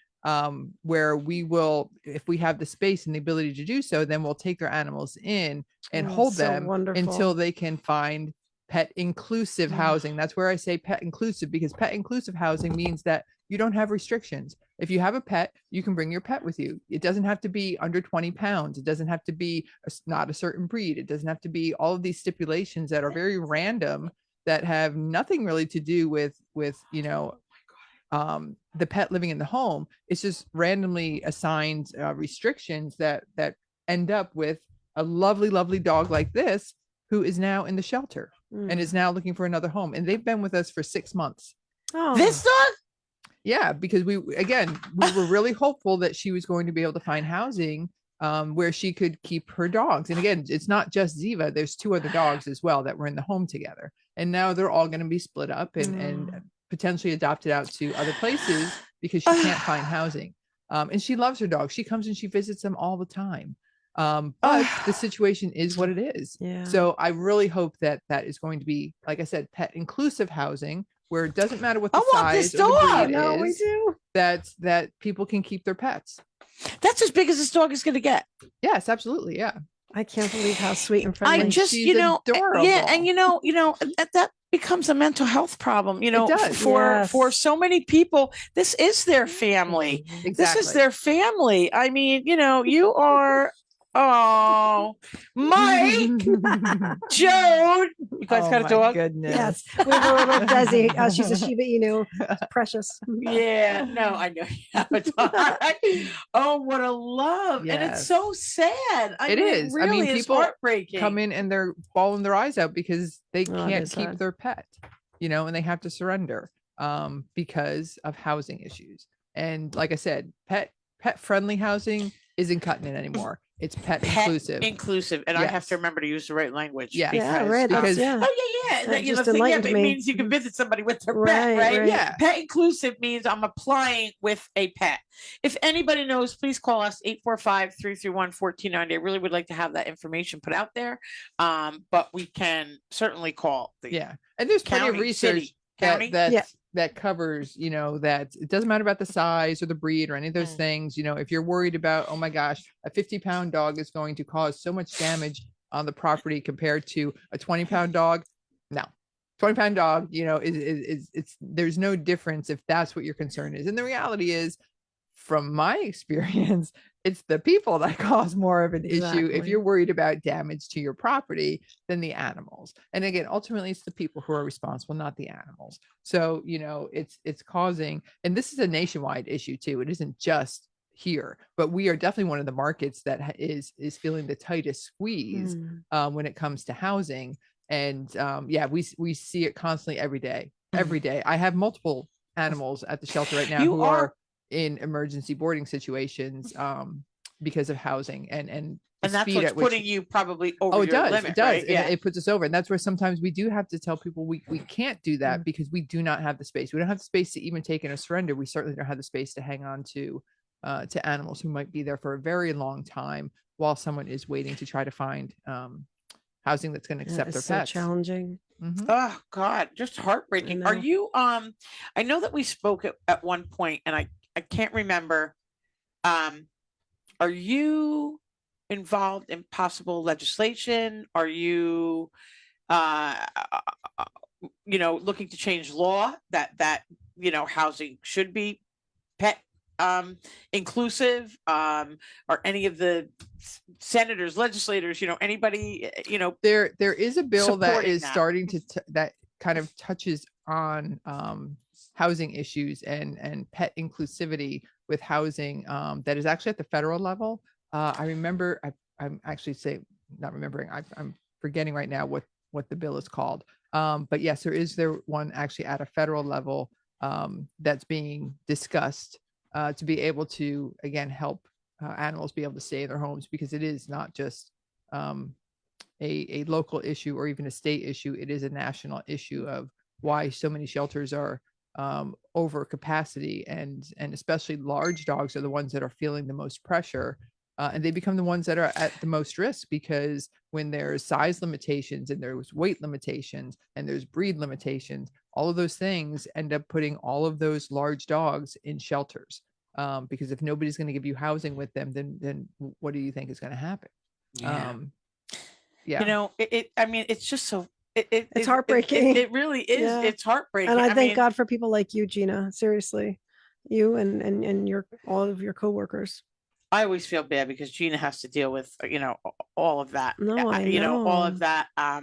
E: where we will, if we have the space and the ability to do so, then we'll take their animals in and hold them until they can find pet inclusive housing. That's where I say pet inclusive, because pet inclusive housing means that you don't have restrictions. If you have a pet, you can bring your pet with you. It doesn't have to be under 20 pounds. It doesn't have to be not a certain breed. It doesn't have to be all of these stipulations that are very random, that have nothing really to do with the pet living in the home. It's just randomly assigned restrictions that end up with a lovely, lovely dog like this, who is now in the shelter and is now looking for another home. And they've been with us for 6 months.
D: Oh,
B: This dog?
E: Yeah, because we were really hopeful that she was going to be able to find housing where she could keep her dogs. And again, it's not just Ziva. There's 2 other dogs as well that were in the home together. And now they're all going to be split up and potentially adopted out to other places because she can't find housing. And she loves her dogs. She comes and she visits them all the time. But the situation is what it is.
D: Yeah.
E: So I really hope that is going to be, like I said, pet inclusive housing, where it doesn't matter what the size or the breed
D: No, we
E: is,
D: do.
E: that people can keep their pets.
B: That's as big as this dog is going to get.
E: Yes, absolutely. Yeah.
D: I can't believe how sweet and friendly.
B: I just,
E: she's
B: yeah,
E: adorable.
B: and that becomes a mental health problem,
E: does.
B: for so many people. This is their family.
E: Exactly.
B: This is their family. I mean, you are. Oh, Mike, Joe, you guys got a dog?
E: Goodness.
D: Yes, we have a little Desi. She's a Shiba Inu. Precious.
B: Yeah, no, I know you have a dog. Oh, what a love. And it's
E: Yes.
B: so sad.
E: It is. I mean,
B: Really is
E: people
B: heartbreaking.
E: come in and they're bawling their eyes out because they
D: Oh, it
E: can't
D: is
E: keep
D: sad.
E: their pet, and they have to surrender because of housing issues. And like I said, pet friendly housing isn't cutting it anymore. It's pet inclusive.
B: Inclusive. And I have
E: Yes.
B: to remember to use the right language.
E: Yeah.
D: Yeah, right. That's,
E: because-
D: yeah.
B: Oh yeah.
D: That
B: You know,
D: just
B: the thing,
D: enlightened
B: it
D: me.
B: means you can visit somebody with their
D: Right,
B: pet, right?
D: right.
E: Yeah.
B: Pet inclusive means I'm applying with a pet. If anybody knows, please call us 845-331-1490. I really would like to have that information put out there. But we can certainly call the
E: Yeah. And there's plenty of
B: county,
E: research
B: city, county.
E: that covers, that it doesn't matter about the size or the breed or any of those things. If you're worried about, oh my gosh, a 50-pound dog is going to cause so much damage on the property compared to a 20-pound dog. No, 20-pound dog, it's there's no difference if that's what your concern is. And the reality is, from my experience, it's the people that cause more of an issue if
D: Exactly.
E: you're worried about damage to your property than the animals. And again, ultimately, it's the people who are responsible, not the animals. So, it's causing, and this is a nationwide issue too. It isn't just here, but we are definitely one of the markets that is feeling the tightest squeeze when it comes to housing. And we see it constantly every day. Every day. I have multiple animals at the shelter right now who are in emergency boarding situations because of housing and
B: that's what's putting you probably over
E: it
B: your
E: does.
B: limit,
E: It does.
B: right?
E: Yeah. It puts us over. And that's where sometimes we do have to tell people we can't do that because we do not have the space. We don't have the space to even take in a surrender. We certainly don't have the space to hang on to animals who might be there for a very long time while someone is waiting to try to find housing that's going to accept their
D: so
E: pets.
D: challenging.
E: Mhm.
B: Oh God, just heartbreaking. Are
D: know.
B: you I know that we spoke at one point and I can't remember. Are you involved in possible legislation? Are you looking to change law that housing should be pet inclusive? Or any of the senators, legislators, anybody,
E: There is a bill that
B: supporting
E: is
B: that.
E: starting to that kind of touches on housing issues and pet inclusivity with housing that is actually at the federal level. I remember I'm actually not remembering. I'm forgetting right now what the bill is called. But yes, there one actually at a federal level that's being discussed to be able to again help animals be able to stay in their homes, because it is not just a local issue or even a state issue. It is a national issue of why so many shelters are over capacity, and especially large dogs are the ones that are feeling the most pressure. And they become the ones that are at the most risk, because when there's size limitations and there's weight limitations and there's breed limitations, all of those things end up putting all of those large dogs in shelters. Because if nobody's going to give you housing with them, then what do you think is going to happen?
B: Yeah.
E: Yeah.
B: I mean, it's just so
D: It's heartbreaking.
B: It really is.
D: Yeah.
B: It's heartbreaking.
D: And I thank
B: mean,
D: God for people like you, Gina. Seriously, you and your all of your coworkers.
B: I always feel bad because Gina has to deal with, all of that.
D: No, I
B: All of
D: know.
B: that. I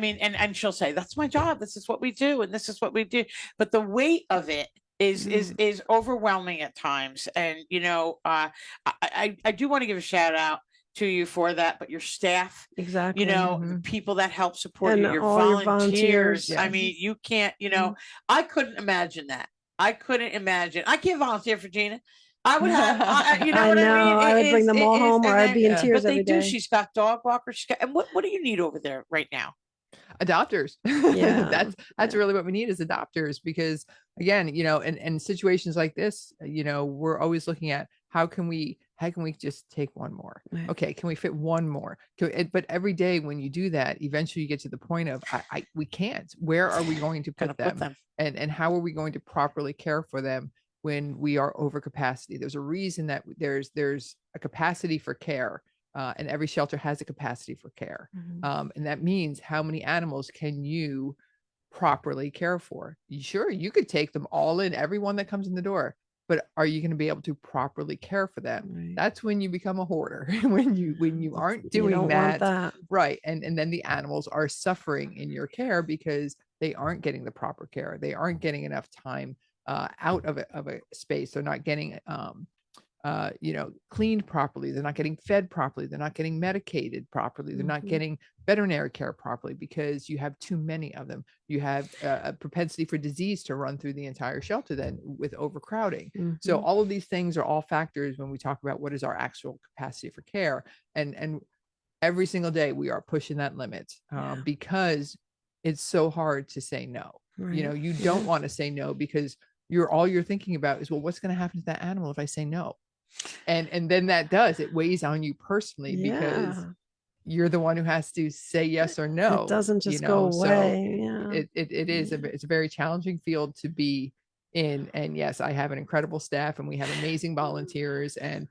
B: mean, and she'll say, that's my job. This is what we do. And this is what we do. But the weight of it is overwhelming at times. And, I do want to give a shout out to you for that, but your staff,
D: Exactly.
B: the people that help support
D: And
B: you, your
D: all your
B: volunteers.
D: volunteers.
B: I
E: Yes.
B: mean, you can't, I couldn't imagine that. I couldn't imagine. I can't volunteer for Gina. I would have, you know
D: I
B: what
D: know.
B: I mean?
D: I would bring them all home, or I'd be in
E: yeah.
D: tears
B: But they
D: every
B: do.
D: day.
B: She's got dog walkers. And what do you need over there right now?
E: Adopters.
D: Yeah.
E: That's really what we need is adopters, because again, in situations like this, we're always looking at how can we just take one more?
D: Right.
E: Okay, can we fit one more? But every day when you do that, eventually you get to the point of we can't. Where are we going to
B: Gonna
E: put them? And how are we going to properly care for them when we are over capacity? There's a reason that there's a capacity for care. And every shelter has a capacity for care. And that means how many animals can you properly care for? Sure, you could take them all in, everyone that comes in the door, but are you going to be able to properly care for them?
D: Right.
E: That's when you become a hoarder, when you aren't
D: You
E: doing
D: don't want that.
E: right. And then the animals are suffering in your care because they aren't getting the proper care. They aren't getting enough time out of a space. They're not getting cleaned properly. They're not getting fed properly. They're not getting medicated properly. They're not getting veterinary care properly because you have too many of them. You have a propensity for disease to run through the entire shelter then with overcrowding. So all of these things are all factors when we talk about what is our actual capacity for care. And every single day we are pushing that limit because it's so hard to say no.
D: Right.
E: You don't want to say no because all you're thinking about is, well, what's going to happen to that animal if I say no? And then it weighs on you personally because you're the one who has to say yes or no.
D: It doesn't just go away.
E: So it's a very challenging field to be in. And yes, I have an incredible staff and we have amazing volunteers and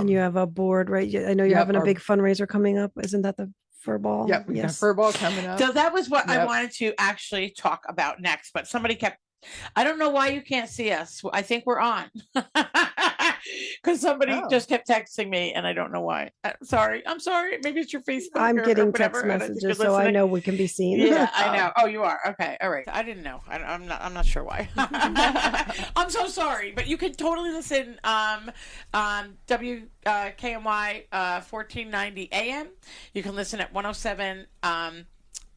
D: you have a board, right? I know you're having a big fundraiser coming up. Isn't that the fur ball?
E: Yeah, we got fur ball coming up.
B: So that was what I wanted to actually talk about next, but somebody I don't know why you can't see us. I think we're on because somebody just kept texting me and I don't know why. I'm sorry. Maybe it's your Facebook.
D: I'm
B: or
D: getting
B: whatever,
D: text messages, so I know we can be seen.
B: Yeah, I know. Oh, you are. Okay. All right. I didn't know. I'm not sure why. I'm so sorry, but you can totally listen WKMY 1490 AM. You can listen at 107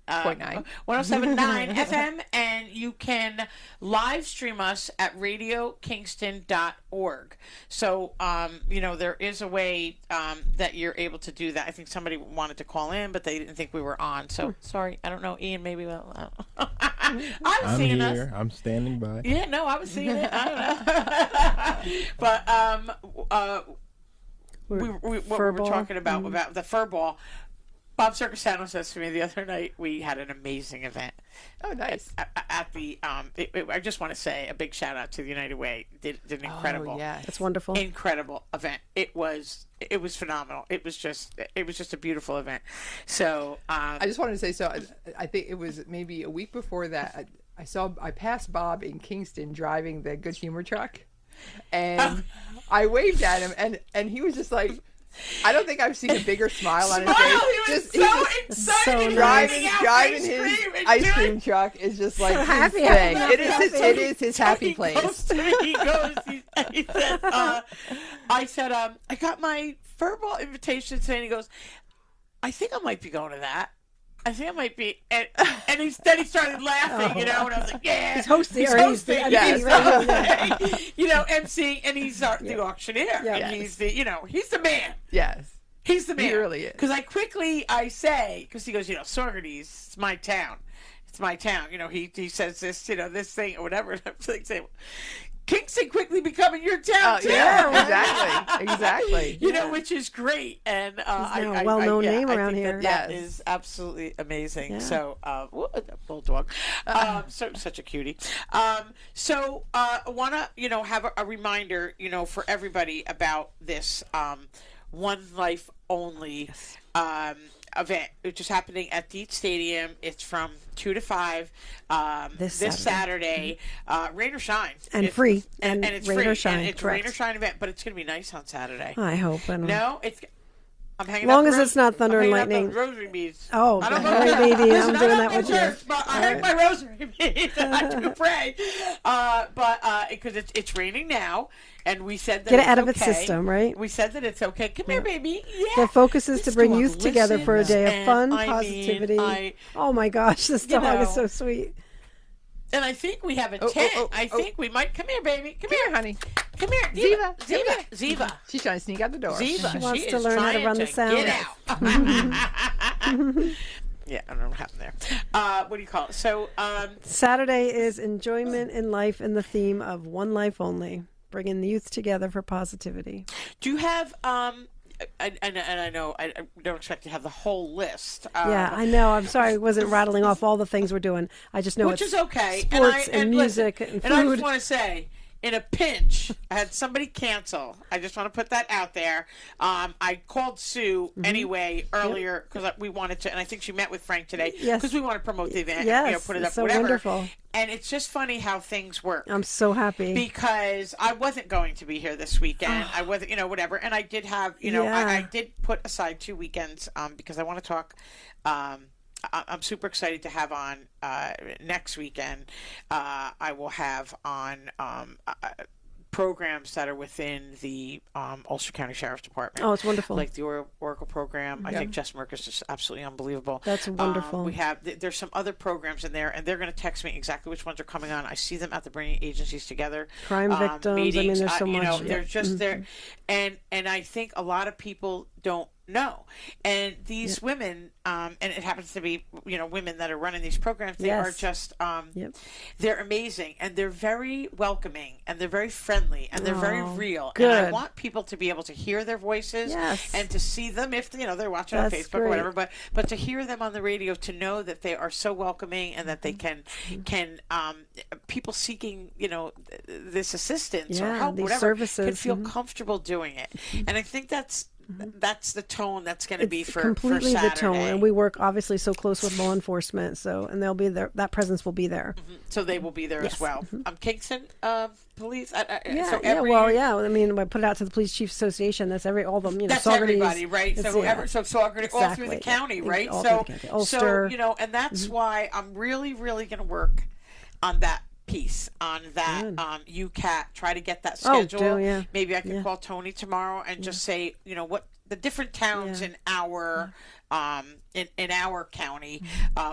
B: 107.9 FM, and you can live stream us at radiokingston.org. So, there is a way that you're able to do that. I think somebody wanted to call in, but they didn't think we were on. So, sorry. I don't know. Ian, maybe. I'm seeing
C: here.
B: us.
C: I'm standing by.
B: Yeah, no, I was seeing it. I don't know. But we were talking about the fur ball. Bob Circusano says to me the other night, we had an amazing event.
E: Oh, nice.
B: At the, I just want to say a big shout out to the United Way. Did an incredible,
D: That's wonderful.
B: Incredible event. It was phenomenal. It was just a beautiful event. So,
E: I just wanted to say, so I think it was maybe a week before that, I passed Bob in Kingston driving the Good Humor truck and I waved at him and he was just like, I don't think I've seen a bigger smile on his face.
B: He was so excited.
E: Driving his ice cream truck is just like his thing. It is his happy place.
B: He said, I said, I got my fur ball invitation today, and he goes, I think I might be going to that. I think I might be, and then he started laughing, and I was like, yeah,
D: he's hosting,
B: MC,
D: MC,
B: and he's the auctioneer, and he's the, he's the man.
E: Yes,
B: he's the man.
E: He really is.
B: Because I say, because he goes, Saugerties, it's my town. It's my town. He says this, this thing or whatever. And I'm like saying, Kingston quickly becoming your town too.
E: Yeah, exactly.
B: Which is great, and
D: a well-known name around here.
B: That is absolutely amazing. Yeah. So, bulldog, such a cutie. So, I want to, have a reminder, for everybody about this. One Life Only event, which is happening at Deet Stadium. It's from 2 to 5
D: This
B: Saturday. Rain or shine.
D: And
B: It's-
D: free.
B: And it's
D: rain
B: free.
D: or shine.
B: And it's a rain or
D: correct.
B: shine event, but it's going to be nice on Saturday.
D: I hope. I don't know.
B: No, it's. I'm hanging
D: Long
B: out
D: as
B: the
D: it's not thunder
B: I'm
D: and
B: hanging out
D: lightning.
B: the rosary beads.
D: Oh,
B: I don't
D: all
B: know.
D: right, baby.
B: Listen,
D: I'm doing
B: not
D: that
B: in
D: with you.
B: church, but I have my rosary beads. I do pray. But because it's raining now, and we said that
D: Get it
B: it's
D: out of its
B: okay.
D: system, right?
B: We said that it's okay. Come here, baby. Yeah.
D: The focus is to
B: This
D: bring
B: dog
D: youth together for a day of
B: listens,
D: fun,
B: and
D: positivity. Oh my gosh, this
B: you
D: dog is
B: know,
D: so sweet.
B: And I think we have a
E: Oh,
B: tent.
E: oh, oh,
B: I
E: oh.
B: think we might. Come here, baby. Come
E: Come
B: here.
E: here, honey.
B: Come here.
E: Ziva, come
B: Ziva. Ziva.
E: She's trying to sneak out the door.
B: Ziva.
D: She wants to
B: is
D: learn how to
B: trying
D: run the sound.
B: Get out. Yeah, I don't know what happened there. What do you call it? So,
D: Saturday is enjoyment in life in the theme of one life only, bringing the youth together for positivity.
B: do you have and I know I don't expect to have the whole list.
D: Yeah, I know. I'm sorry I wasn't rattling off all the things we're doing. I just know
B: which
D: it's
B: is okay.
D: sports and
B: listen,
D: music and
B: And I just
D: food.
B: want to say, in a pinch, I had somebody cancel. I just want to put that out there. I called Sue
D: Mm-hmm.
B: anyway earlier because we wanted to, and I think she met with Frank today
D: Yes.
B: because we want to promote the event.
D: Yes,
B: put it
D: it's
B: up,
D: so
B: whatever.
D: wonderful.
B: And it's just funny how things work.
D: I'm so happy.
B: Because I wasn't going to be here this weekend. I wasn't, whatever. And I did have, I did put aside 2 weekends because I want to talk. I'm super excited to have on next weekend. I will have on programs that are within the Ulster County Sheriff's Department.
D: Oh, it's wonderful.
B: Like the Oracle program. I think Jess Merkus is absolutely unbelievable.
D: That's wonderful.
B: We have there's some other programs in there, and they're going to text me exactly which ones are coming on. I see them at the bringing agencies together.
D: Crime victims. I mean,
B: Meetings.
D: there's so much.
B: They're just there, and I think a lot of people don't know. And these women, and it happens to be women that are running these programs. They are just they're amazing, and they're very welcoming, and they're very friendly, and they're very real.
D: good.
B: And I want people to be able to hear their voices and to see them if they're watching on
D: That's
B: Facebook or
D: great.
B: whatever. But to hear them on the radio, to know that they are so welcoming and that they can people seeking this assistance or help,
D: these
B: whatever,
D: services.
B: can feel comfortable doing it. And I think that's the tone that's going to be
D: It's
B: for
D: completely
B: Saturday.
D: the tone, and we work obviously so close with law enforcement, and they'll be there. That presence will be there.
B: So they will be there as well. Kingston police. So
D: I mean, I put it out to the Police Chiefs Association. That's all them.
B: That's
D: Saugerties,
B: everybody, right?
D: it's-
B: So Saugerties, all through the
D: Exactly.
B: county, right?
D: All
B: So
D: through the county. Ulster.
B: and that's why I'm really, really going to work on that piece, on that UCAT. Try to get that schedule. Maybe I can call Tony tomorrow and just say, what the different towns in our in our county,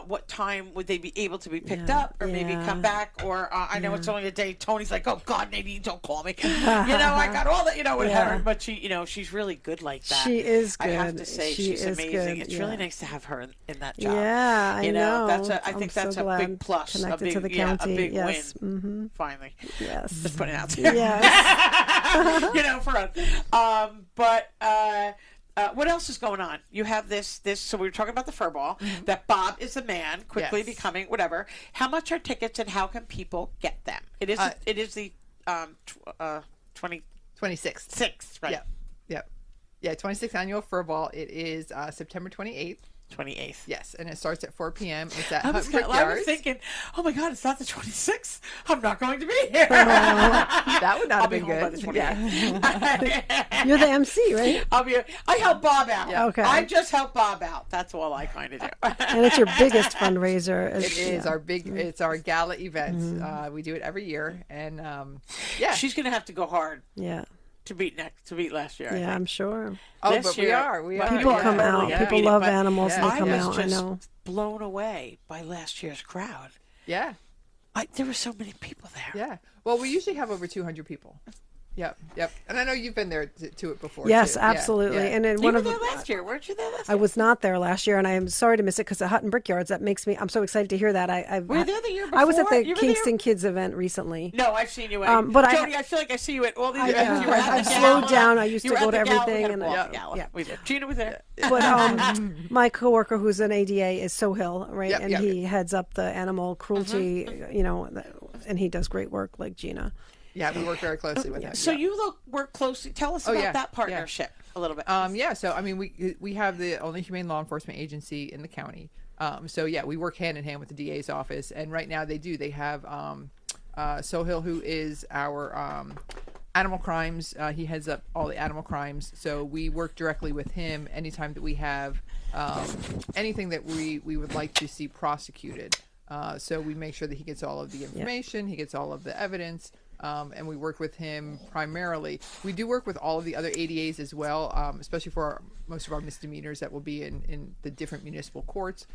B: what time would they be able to be picked up, or maybe come back, or I know it's only a day. Tony's like, oh God, Nadine, don't call me. I got all that, whatever. But she's really good like that.
D: She is good.
B: I have to say,
D: She
B: she's
D: is
B: amazing.
D: good,
B: It's really nice to have her in that job.
D: Yeah, I know.
B: I think that's a big plus, a
D: Connected
B: big,
D: to the county.
B: a big
D: Yes.
B: win. Finally,
D: Yes.
B: just putting it out there.
D: Yes.
B: For us. But what else is going on? You have this. So we were talking about the fur ball. That Bob is the man, quickly becoming whatever. How much are tickets, and how can people get them? It is the
E: 26th.
B: 6th, right?
E: Yep. Yeah, 26th annual fur ball. It is September 28th.
B: 28th.
E: Yes, and it starts at 4 p.m. It's at
B: I was
E: Brickyards.
B: thinking, oh my God, it's not the 26th. I'm not going to be here.
E: That would not
B: I'll
E: have
B: be
E: been
B: home by
E: good.
B: the 28th.
D: You're the MC, right?
B: I help Bob out.
E: Yeah.
D: Okay.
B: I just help Bob out. That's all I kind of do.
D: And it's your biggest fundraiser.
E: It is our big. It's our gala event. We do it every year, and
B: She's going to have to go hard
D: Yeah.
B: to beat last year. I
D: Yeah,
B: think.
D: I'm sure.
E: Oh,
B: This
E: but
B: year-
E: we are. We
B: but
E: are.
D: People
B: Yeah.
D: come out.
B: Totally
D: People
B: beat it,
D: love
B: but
D: animals, and
E: yeah.
D: they come
B: I was
D: out. I
B: just
D: know.
B: blown away by last year's crowd.
E: Yeah,
B: There were so many people there.
E: yeah. Well, we usually have over 200 people. Yep. And I know you've been there to it before.
D: Yes,
E: too. Yeah,
D: absolutely.
E: yeah.
D: And then
B: You
D: one
B: were
D: of
B: there
D: the,
B: last year, weren't you there last
D: I
B: year?
D: was not there last year, and I am sorry to miss it because of Hutton Brickyards. That makes me. I'm so excited to hear that.
B: Were you there the year before?
D: I was at the
B: You were there?
D: Kingston Kids event recently.
B: No, I've seen you at.
D: But
B: Jody, I feel like I see you at all these
D: I-
B: events. You were at
D: I've
B: the
D: slowed
B: gala.
D: down. I used
B: You
D: to
B: were
D: go
B: at
D: to
B: the gala. We
D: everything,
B: had a
D: and
B: ball at
D: yeah,
B: the gala.
D: yeah.
B: We did. Gina was there.
D: But my coworker, who's an ADA, is Sohill, right?
E: Yep,
D: and
E: yep.
D: he heads up the animal cruelty, and he does great work, like Gina.
E: Yeah, we work very closely with them.
B: So you work closely. Tell us
E: Oh,
B: about
E: yeah,
B: that
E: yeah.
B: partnership. a little bit.
E: Yeah. So I mean, we have the only humane law enforcement agency in the county. So yeah, we work hand in hand with the DA's office, and right now they have Sohail, who is our animal crimes. He heads up all the animal crimes. So we work directly with him anytime that we have anything that we would like to see prosecuted. So we make sure that he gets all of the information, he gets all of the evidence, and we work with him primarily. We do work with all of the other ADAs as well, especially for most of our misdemeanors that will be in the different municipal courts.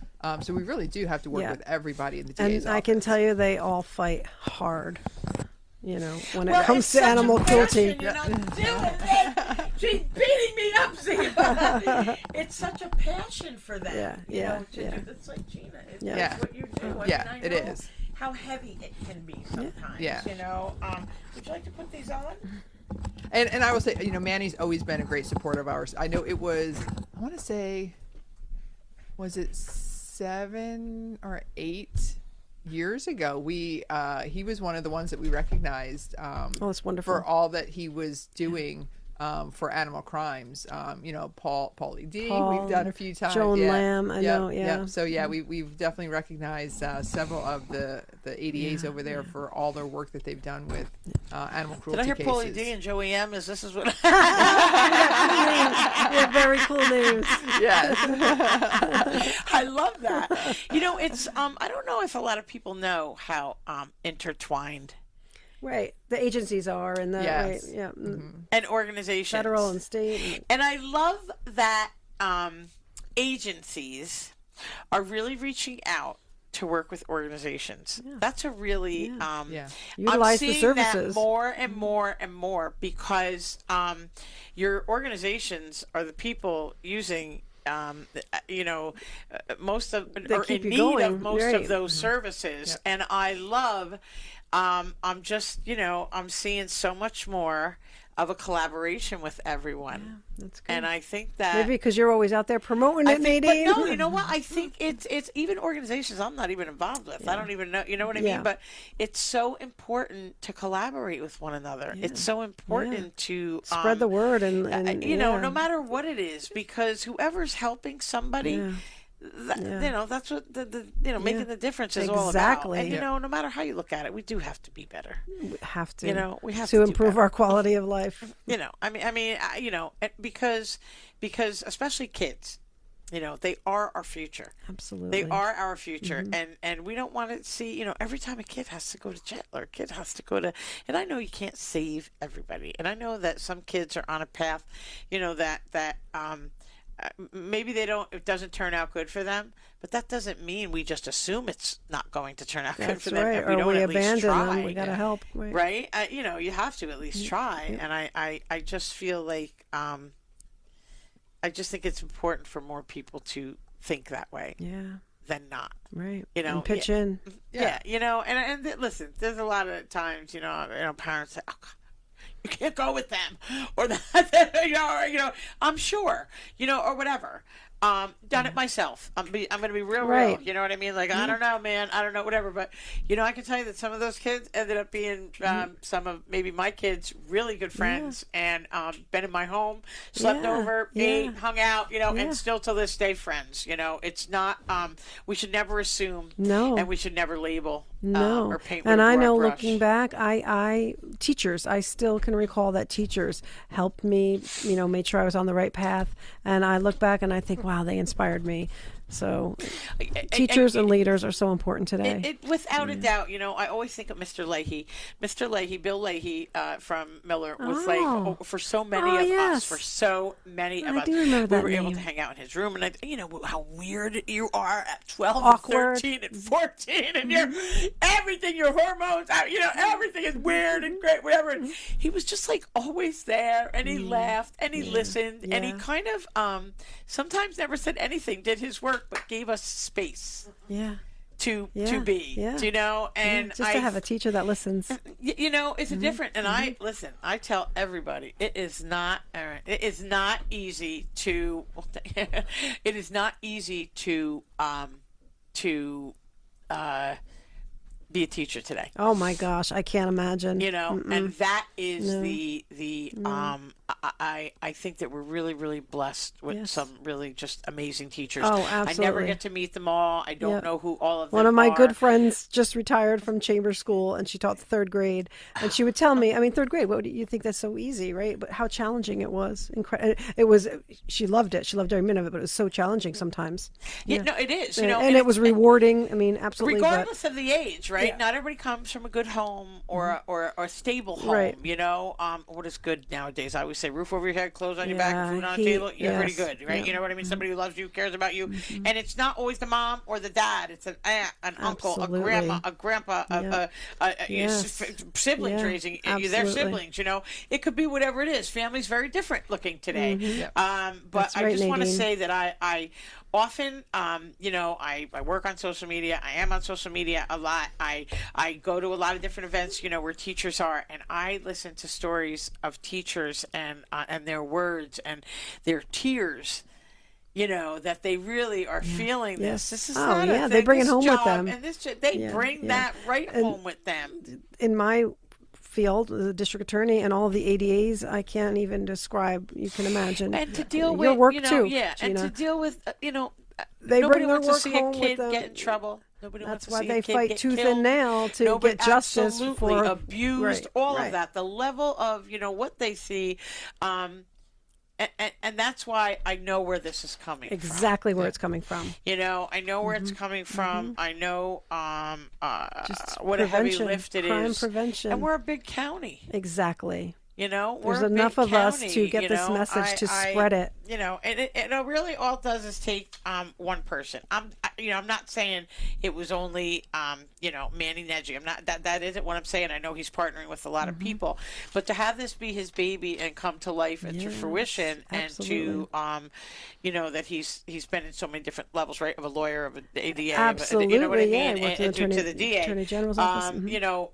E: So we really do have to work with everybody in the DA's
D: And I
E: office.
D: can tell you, they all fight hard. When it
B: Well,
D: comes
B: it's
D: to
B: such a
D: animal cruelty.
B: passion, you're not doing it. She's beating me up, Zeba. It's such a passion for them.
D: Yeah,
B: to
D: yeah.
B: do. It's like Gina. It's
E: Yeah.
B: what you do.
E: Yeah,
B: and I
E: it
B: know
E: is.
B: how heavy it can be sometimes.
E: Yeah.
B: Would you like to put these on?
E: And I will say, Manny's always been a great supporter of ours. I know it was, I want to say, was it 7 or 8 years ago? He was one of the ones that we recognized.
D: That's wonderful.
E: For all that he was doing for animal crimes. Paulie D,
D: Paul,
E: we've done a few times.
D: Joan
E: yeah.
D: Lamb, I know, yeah.
E: So we've definitely recognized several of the ADAs over there for all their work that they've done with animal
B: Did
E: cruelty
B: I hear
E: cases.
B: Paulie D and Joey M? This is what?
D: Yeah, very cool names.
E: Yes.
B: I love that. It's I don't know if a lot of people know how intertwined
D: Right. The agencies are and the
E: Yes.
D: right, yeah.
B: and organizations,
D: Federal and state.
B: and I love that agencies are really reaching out to work with organizations. That's a really
E: Yeah.
D: Utilize
B: I'm
D: the
B: seeing
D: services.
B: that more and more and more because your organizations are the people using most of or
D: keep
B: in
D: you
B: need
D: going,
B: of most
D: right.
B: of those services. And I love I'm just I'm seeing so much more of a collaboration with everyone.
D: That's good.
B: And I think that
D: Maybe because you're always out there promoting
B: I
D: it,
B: think,
D: Nadine.
B: but no, you know what? I think it's even organizations I'm not even involved with. I don't even know. You know what I
D: Yeah.
B: mean? But it's so important to collaborate with one another. It's so important to
D: Spread the word and
B: no matter what it is, because whoever's helping somebody. That's what making the difference is all about.
D: Exactly.
B: And no matter how you look at it, we do have to be better.
D: we have to.
B: We have
D: to
B: do
D: improve
B: better.
D: our quality of life.
B: Because especially kids, they are our future.
D: Absolutely.
B: They are our future, and we don't want to see, every time a kid has to go to jail or a kid has to go to, and I know you can't save everybody, and I know that some kids are on a path, that maybe it doesn't turn out good for them, but that doesn't mean we just assume it's not going to turn out good
D: That's
B: for them.
D: right.
B: And we
D: Or
B: don't
D: we
B: at least
D: abandon
B: try.
D: them. We got to help.
B: Right? You have to at least try. And I just feel like, I just think it's important for more people to think that way
D: Yeah.
B: than not.
D: Right.
B: And
D: And pitch in.
B: Yeah. And listen, there's a lot of times, parents say, oh, God, you can't go with them or that, I'm sure, or whatever. Done it myself. I'm going to be real. You know what I mean? Like, I don't know, man. I don't know, whatever. But, I can tell you that some of those kids ended up being some of maybe my kids' really good friends and been in my home, slept over, ate, hung out, and still to this day friends. It's not, we should never assume.
D: No.
B: And we should never label
D: No.
B: or paint with
D: And
B: a
D: I
B: broad
D: know
B: brush.
D: looking back, teachers, I still can recall that teachers helped me, made sure I was on the right path. And I look back and I think, wow, they inspired me. So teachers and leaders are so important today.
B: Without a doubt, I always think of Mr. Leahy. Bill Leahy from Miller was for so many of us, for so many of
D: I
B: us,
D: do remember
B: we
D: that
B: were able
D: name.
B: to hang out in his room, and how weird you are at 12
D: Awkward.
B: and 13 and 14, and you're everything, your hormones, everything is weird and great, whatever. And he was just like always there, and he laughed, and he listened, and he kind of sometimes never said anything, did his work, but gave us space to be, and
D: just to have a teacher that listens.
B: it's a different, and I tell everybody, it is not easy to it is not easy to be a teacher today.
D: Oh my gosh, I can't imagine.
B: And that is the I think that we're really, really blessed with
D: Yes.
B: some really just amazing teachers.
D: Oh,
B: I never
D: absolutely.
B: get to meet them all. I don't
D: Yep.
B: know who all of them
D: One of my
B: are.
D: good friends just retired from chamber school, and she taught the third grade. And she would tell me, I mean, third grade, what do you think? That's so easy, right? But how challenging it was. It was. She loved it. She loved every minute of it, but it was so challenging sometimes.
B: Yeah, no, it is.
D: And it was rewarding. I mean, absolutely.
B: Regardless of the age, right?
D: Yeah.
B: Not everybody comes from a good home or a stable home.
D: Right.
B: You know, what is good nowadays? I always say roof over your head, clothes on your
D: Yeah,
B: back, food on
D: heat,
B: the table. You're pretty
D: yes,
B: good, right?
D: yeah.
B: You know what I mean? Somebody who loves you, cares about you, and it's not always the mom or the dad. It's an aunt, an uncle, a
D: Absolutely.
B: grandma, a grandpa,
D: Yes.
B: siblings
D: Yeah,
B: raising their
D: absolutely.
B: siblings. You know, it could be whatever it is. Family's very different looking today. But
D: That's
B: I
D: right,
B: just want to
D: Nadine.
B: say that I often, I work on social media. I am on social media a lot. I go to a lot of different events, where teachers are, and I listen to stories of teachers and their words and their tears. That they really are feeling this.
D: Yes.
B: This is
D: Oh,
B: not
D: yeah,
B: a
D: they
B: thing.
D: bring it
B: This
D: home with
B: job
D: them.
B: and they
D: Yeah,
B: bring
D: yeah.
B: that right
D: And-
B: home with them.
D: In my field, the district attorney and all the ADAs, I can't even describe. You can imagine.
B: And to deal
D: your
B: with
D: work
B: and
D: Gina.
B: to deal with
D: They
B: nobody
D: bring their
B: wants to
D: work
B: see
D: home
B: a
D: with
B: kid
D: them.
B: get in trouble. Nobody wants
D: That's
B: to
D: why
B: see a
D: they
B: kid
D: fight
B: get
D: tooth
B: killed.
D: and nail to
B: Nobody,
D: get justice
B: absolutely
D: for
B: abused,
D: right,
B: all
D: right.
B: of that. The level of what they see, and that's why I know where this is coming from.
D: Exactly where it's coming from.
B: I know where it's coming from. I know
D: Just
B: what a heavy
D: prevention,
B: lift it
D: crime
B: is.
D: prevention.
B: And we're a big county.
D: Exactly.
B: We're
D: There's
B: a big
D: enough of us
B: county,
D: to get this message to spread it.
B: And it really all it does is take one person. I'm not saying it was only Manny Neji. I'm not that isn't what I'm saying. I know he's partnering with a lot of people, but to have this be his baby and come to life and to
D: Yes,
B: fruition,
D: absolutely.
B: and to that he's been in so many different levels, right? Of a lawyer, of an ADA,
D: Absolutely.
B: you know what I
D: Yeah,
B: mean,
D: he worked in
B: and to the DA,
D: Attorney General's office. Mhm.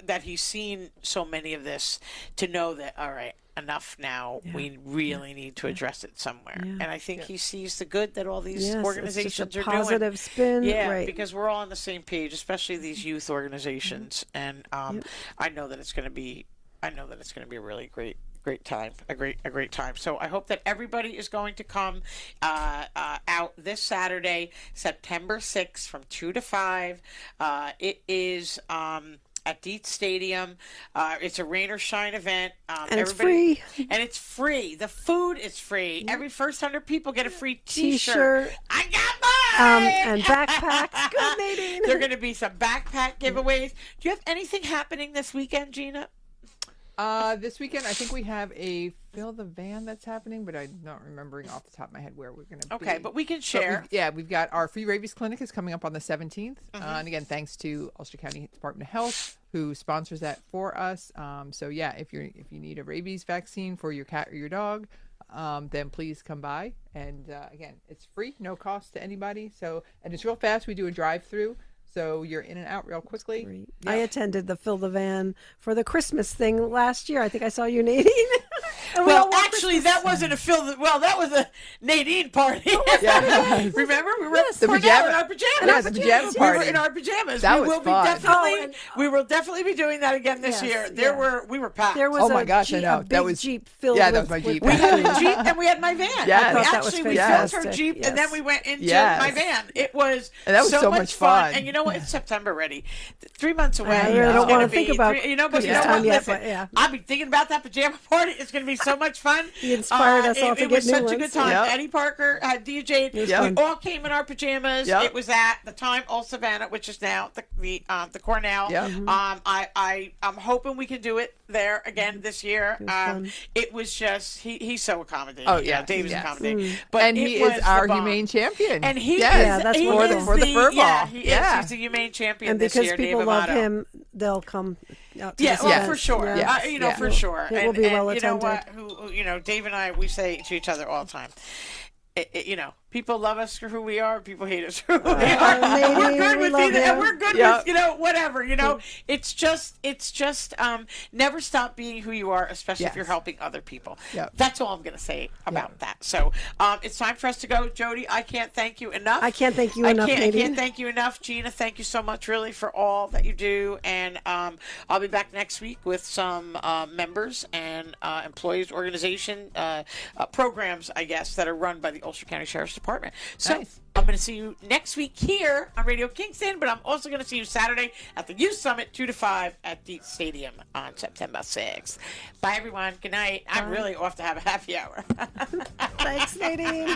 B: That he's seen so many of this to know that, all right, enough now.
D: Yeah.
B: We really need to address it somewhere.
D: Yeah.
B: And I think he sees the good that all these
D: Yes,
B: organizations
D: it's just a
B: are
D: positive
B: doing.
D: spin.
B: Yeah,
D: right.
B: because we're all on the same page, especially these youth organizations. And I know that it's going to be a really great time, a great time. So I hope that everybody is going to come out this Saturday, September 6th from 2 to 5. It is at Dietz Stadium. It's a rain or shine event.
D: And it's free.
B: And it's free. The food is free. Every first 100 people get a free T-shirt.
D: T-shirt.
B: I got mine!
D: And backpacks. Good, Nadine.
B: There are going to be some backpack giveaways. Do you have anything happening this weekend, Gina?
E: This weekend, I think we have a Fill the Van that's happening, but I'm not remembering off the top of my head where we're going to be.
B: Okay, but we can share.
E: We've got our free rabies clinic is coming up on the 17th. And again, thanks to Ulster County Department of Health, who sponsors that for us. If you need a rabies vaccine for your cat or your dog, then please come by. And again, it's free, no cost to anybody. And it's real fast. We do a drive-through. So you're in and out real quickly.
D: Great.
E: Yeah.
D: I attended the Fill the Van for the Christmas thing last year. I think I saw you, Nadine. And we all
B: Well,
D: wore
B: actually,
D: Christmas-
B: that wasn't that was a Nadine party.
E: Yeah.
B: Remember, we were
E: the
B: Cornell
E: pajama-
B: in our pajamas.
E: Yeah, the pajama
B: We were
E: party.
B: in our pajamas.
E: That
B: we
E: was
B: will
E: fun.
B: be definitely.
D: Oh, and-
B: we will definitely be doing that again this
D: Yes,
B: year.
D: yeah.
B: We were packed.
D: There was
E: Oh my
D: a
E: gosh, I
D: Jeep,
E: know.
D: a
E: That
D: big
E: was-
D: Jeep filled
E: yeah, that
D: with,
E: was my Jeep.
B: we had
E: Yeah.
B: a Jeep and we had my van.
E: Yes. I
B: We
E: thought
D: that was
B: actually we filled her
D: fantastic.
B: Jeep and then
D: Yes.
B: we went into
E: Yes.
B: my van. It was
E: And that was so much fun.
B: And you know what? It's September already. 3 months away.
D: I really
B: It's
D: don't
B: gonna
D: want to think
B: be
D: about
B: but you
D: Christmas
B: know
D: time
B: what?
D: yet,
B: Listen,
D: but yeah.
B: I'll be thinking about that pajama party. It's going to be so much fun.
D: You inspired us all to
B: it
D: get
B: was
D: new
B: such a
D: ones.
B: good time.
E: Yep.
B: Eddie Parker had DJ'd.
D: was
B: We
D: fun.
B: all came in our pajamas.
E: Yep.
B: It was at the time Old Savannah, which is now the Cornell.
E: Yep.
B: I'm hoping we can do it there again this year.
D: was fun.
B: It was just he's so accommodating.
E: Oh,
B: yeah,
E: yes,
B: Dave is
E: yes.
B: accommodating. But
E: And
B: it
E: he
B: was
E: is
B: the
E: our
B: bomb.
E: humane champion.
B: And he
E: Yes.
D: Yeah, that's
B: he
D: wonderful.
B: is
E: For the fur
B: yeah,
E: ball.
B: he
E: Yeah.
B: is. He's the humane champion
D: And
B: this
D: because
B: year.
D: people
B: Dave
D: love
B: Amato.
D: him, they'll come out to
B: Yeah,
D: this
B: well,
D: event.
B: for sure.
D: Yeah.
E: Yes.
B: For
E: Yeah.
B: sure.
D: It will be well
B: you know
D: attended.
B: what? Dave and I, we say to each other all the time. People love us for who we are. People hate us for who we are.
D: Nadine,
B: We're good
D: we
B: with
D: love
B: either, and
D: you.
B: we're good
E: Yeah.
B: with whatever. It's just never stop being who you are, especially if you're
E: Yes.
B: helping other people.
E: Yeah.
B: That's all I'm gonna say about that. So it's time for us to go. Jody, I can't thank you enough.
D: I can't thank you
B: I
D: enough,
B: can't
D: Nadine.
B: thank you enough, Gina. Thank you so much, really, for all that you do. And I'll be back next week with some members and employees, organization programs, I guess, that are run by the Ulster County Sheriff's Department. So
E: Nice.
B: I'm going to see you next week here on Radio Kingston, but I'm also going to see you Saturday at the Youth Summit, 2 to 5 at the Stadium on September 6th. Bye, everyone. Good night. I'm really off to have a happy hour.
D: Thanks, Nadine.